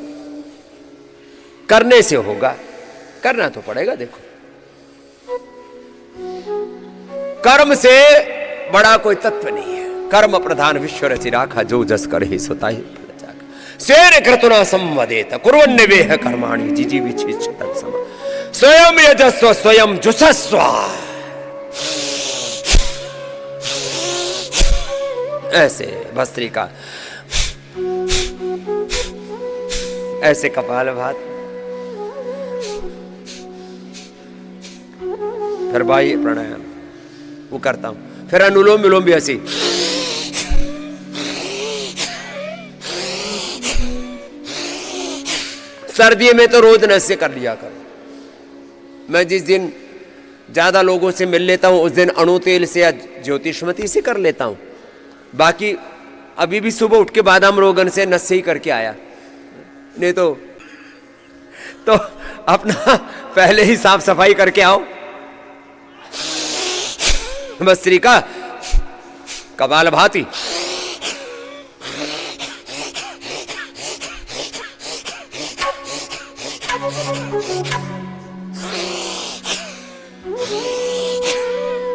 करने से होगा, करना तो पड़ेगा। देखो कर्म से बड़ा कोई तत्व नहीं है। कर्म प्रधान विश्व रचि राखा, जो जस करे सो ताहि फल जागा। स्वेन क्रतुना संवदेत कुर्वन्नेवेह कर्माणि जिजीविषेच्छतं सम। स्वयं यजस्व स्वयं जुषस्व। ऐसे भस्त्रिका, ऐसे कपालभाति, फिर बाह्य प्राणायाम वो करता हूं, फिर अनुलोम विलोम भी ऐसे। सर्दी में तो रोज नस्य कर लिया करो। मैं जिस दिन ज्यादा लोगों से मिल लेता हूं उस दिन अणु तेल से या ज्योतिषमती से कर लेता हूं। बाकी अभी भी सुबह उठ के बादाम रोगन से नस्य ही करके आया, नहीं तो अपना पहले ही साफ सफाई करके आओ। भस्त्रिका, कपालभाति,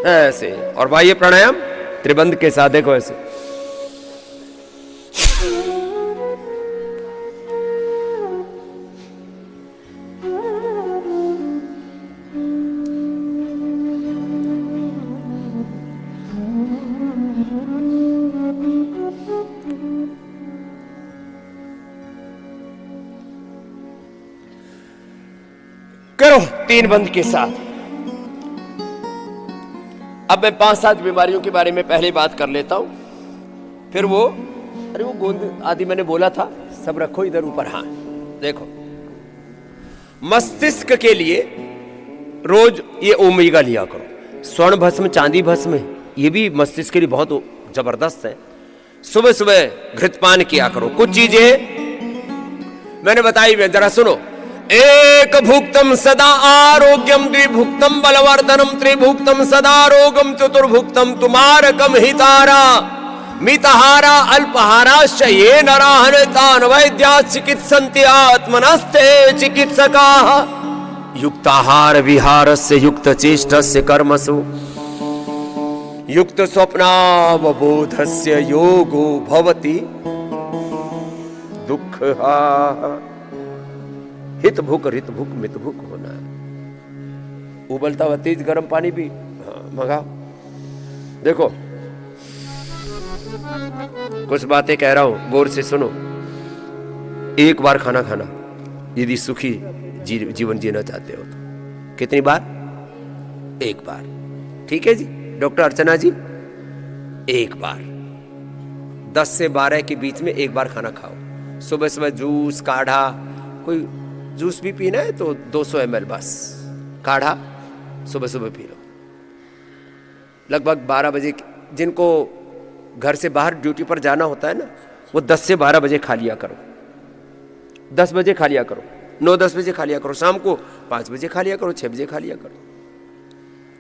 ऐसे। और बाह्य प्राणायाम त्रिबंध के साथ देखो ऐसे। करो 3 बंद के साथ। अब मैं 5-7 बीमारियों के बारे में पहले बात कर लेता हूं, फिर वो गोंद आदि मैंने बोला था सब रखो इधर ऊपर। हाँ देखो, मस्तिष्क के लिए रोज ये ओमेगा लिया करो। स्वर्ण भस्म, चांदी भस्म, ये भी मस्तिष्क के लिए बहुत जबरदस्त है। सुबह सुबह घृतपान किया करो। कुछ चीजें मैंने बताई, जरा सुनो। एक भुक्तम सदा आरोग्यम, द्विभुक्तम बलवर्धनम, त्रिभुक्तम सदा रोगम, चतुर्भुक्तम तुमारकम हितारा मितहारा अल्पहाराश्च ये नराहनतान वैद्या चिकित्सन्ति आत्मनस्ते चिकित्सकाः। युक्ताहार विहारस्य युक्त चेष्टस्य कर्मसु युक्त स्वप्नावबोधस्य योगो भवति दुःखहा। हित भूख रित भूख मित भूख होना है। उबलता हुआ तेज गर्म पानी भी मंगाओ। देखो कुछ बातें कह रहा हूं, गौर से सुनो। एक बार खाना खाना यदि सुखी जीवन जीना चाहते हो तो। कितनी बार? एक बार। ठीक है जी डॉक्टर अर्चना जी, एक बार। 10 से 12 के बीच में एक बार खाना खाओ। सुबह सुबह जूस, काढ़ा, कोई जूस भी पीना है तो 200 ml बस, काढ़ा सुबह सुबह पी लो। लगभग 12 बजे जिनको घर से बाहर ड्यूटी पर जाना होता है ना, वो 10 से 12 बजे खा लिया करो, 10 बजे खा लिया करो, 9-10 बजे खा लिया करो, शाम को 5 बजे खा लिया करो, 6 बजे खा लिया करो।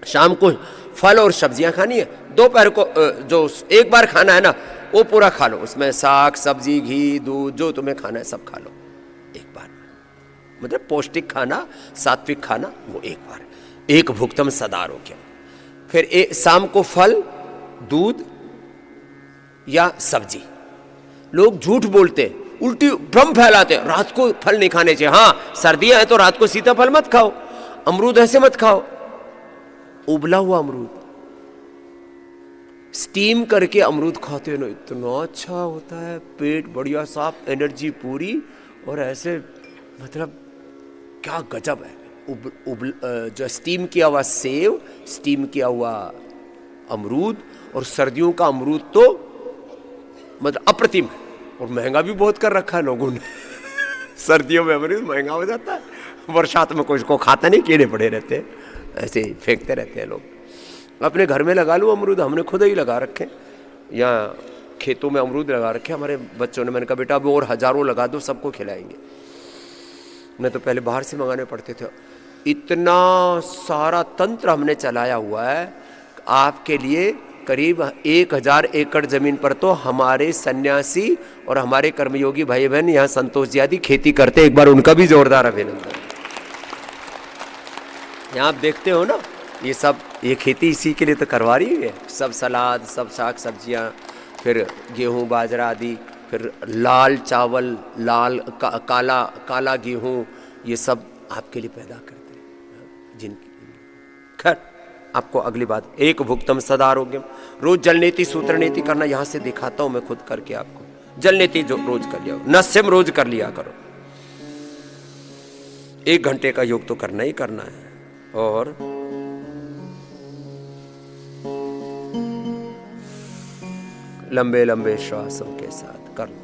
शाम को फल और सब्जियां खानी है, दोपहर को जो एक बार खाना है ना वो पूरा खा लो, उसमें साग सब्जी घी दूध जो तुम्हें खाना है सब खा लो एक बार, मतलब पौष्टिक खाना सात्विक खाना वो एक बार, एक भुक्तम सदारोग्यम। फिर शाम को फल दूध या सब्जी। लोग झूठ बोलते, उल्टी भ्रम फैलाते, रात को फल नहीं खाने चाहिए। हाँ सर्दियां हैं तो रात को सीताफल मत खाओ, अमरूद ऐसे मत खाओ, उबला हुआ अमरूद स्टीम करके अमरूद खाते हो ना, इतना अच्छा होता है, पेट बढ़िया साफ, एनर्जी पूरी, और ऐसे मतलब क्या गजब है। जो स्टीम किया हुआ सेव, स्टीम किया हुआ अमरूद, और सर्दियों का अमरूद तो मतलब अप्रतिम है, और महंगा भी बहुत कर रखा है लोगों ने सर्दियों में अमरूद महंगा हो जाता है, बरसात में कोई इसको खाता नहीं, कीड़े पड़े रहते हैं, ऐसे ही फेंकते रहते हैं लोग। अपने घर में लगा लो अमरूद, हमने खुद ही लगा रखे, यहाँ खेतों में अमरूद लगा रखे हमारे बच्चों ने। मैंने कहा बेटा अब और हजारों लगा दो, सबको खिलाएंगे। नहीं तो पहले बाहर से मंगाने पड़ते थे। इतना सारा तंत्र हमने चलाया हुआ है आपके लिए। करीब 1000 एकड़ जमीन पर तो हमारे सन्यासी और हमारे कर्मयोगी भाई बहन यहाँ संतोष जी आदि खेती करते, एक बार उनका भी जोरदार अभिनंदन। यहाँ आप देखते हो ना, ये सब ये खेती इसी के लिए तो करवा रही है, सब सलाद, सब साग सब्जियाँ, फिर गेहूँ बाजरा आदि, फिर लाल चावल, लाल काला गेहूँ, ये सब आपके लिए पैदा करते हैं। जिनकी खैर आपको अगली बात, एक भुक्तम सदारोग्यम। रोज जल नीति सूत्र नीति करना, यहाँ से दिखाता हूँ मैं खुद करके आपको। जल नीति जो रोज कर लिया, नस्यम रोज कर लिया करो, 1 घंटे का योग तो करना ही करना है। और लंबे लंबे श्वासों के साथ कर लो।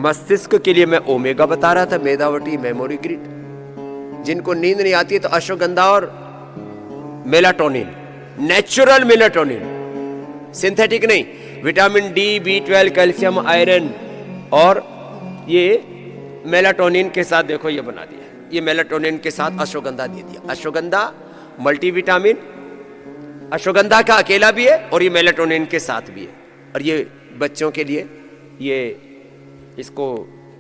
मस्तिष्क के लिए मैं ओमेगा बता रहा था, मेधावटी, मेमोरी ग्रिड। जिनको नींद नहीं आती है तो अश्वगंधा और मेलाटोनिन, नेचुरल मेलाटोनिन, सिंथेटिक नहीं, vitamin D, B12, calcium, iron, और ये मेलाटोनिन के साथ देखो ये बना दिया, ये मेलाटोनिन के साथ अश्वगंधा दे दिया। अश्वगंधा मल्टीविटामिन, अश्वगंधा का अकेला भी है और ये मेलाटोनिन के साथ भी है। और ये बच्चों के लिए, ये इसको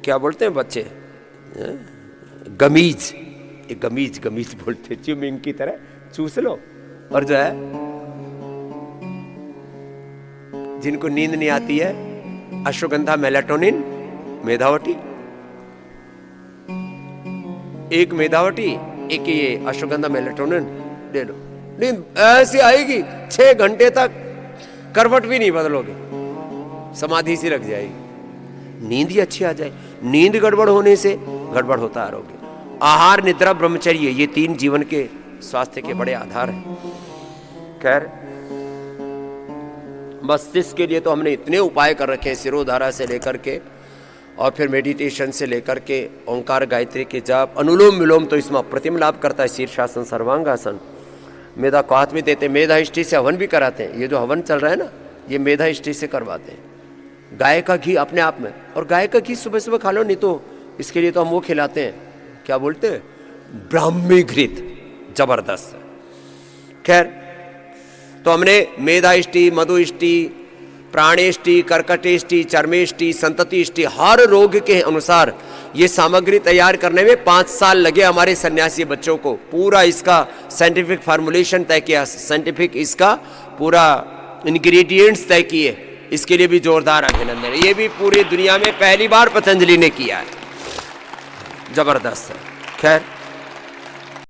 क्या बोलते हैं बच्चे, गमीज, ये गमीज बोलते हैं, च्यूमिंग की तरह चूस लो। और जो है जिनको नींद नहीं आती है, अश्वगंधा, मेलाटोनिन, मेधावटी, एक मेधावटी एक ये अश्वगंधा मेलाटोनिन ले लो, नींद ऐसी आएगी 6 घंटे तक, करवट भी नहीं बदलोगे, समाधि सी रख जाएगी, नींद ही अच्छी आ जाए। नींद गड़बड़ होने से गड़बड़ होता आरोग्य। आहार, निद्रा, ब्रह्मचर्य, ये 3 जीवन के स्वास्थ्य के बड़े आधार हैं। खैर मस्तिष्क के लिए तो हमने इतने उपाय कर रखे हैं, सिरोधारा से लेकर के और फिर मेडिटेशन से लेकर के ओंकार गायत्री के जाप, अनुलोम विलोम तो इसमें अप्रतिम लाभ करता है। शीर्षासन, सर्वांगासन, मेधा को हाथ में देते, मेधा इष्टि से हवन भी कराते हैं। ये जो हवन चल रहा है ना, ये मेधा इष्टि से करवाते हैं। गाय का घी अपने आप में, और गाय का घी सुबह सुबह खा लो, नहीं तो इसके लिए तो हम वो खिलाते हैं, क्या बोलते हैं, ब्राह्मी घृत, जबरदस्त। खैर तो हमने मेधा इष्टि, मधु इष्टि, प्राणेष्टि, कर्कटेष्टि, चर्मेष्टि, संततिष्टि, हर रोग के अनुसार ये सामग्री तैयार करने में 5 साल लगे हमारे सन्यासी बच्चों को। पूरा इसका साइंटिफिक फार्मूलेशन तय किया, साइंटिफिक इसका पूरा इंग्रेडिएंट्स तय किए। इसके लिए भी जोरदार अभिनंदन। ये भी पूरी दुनिया में पहली बार पतंजलि ने किया है, जबरदस्त है। खैर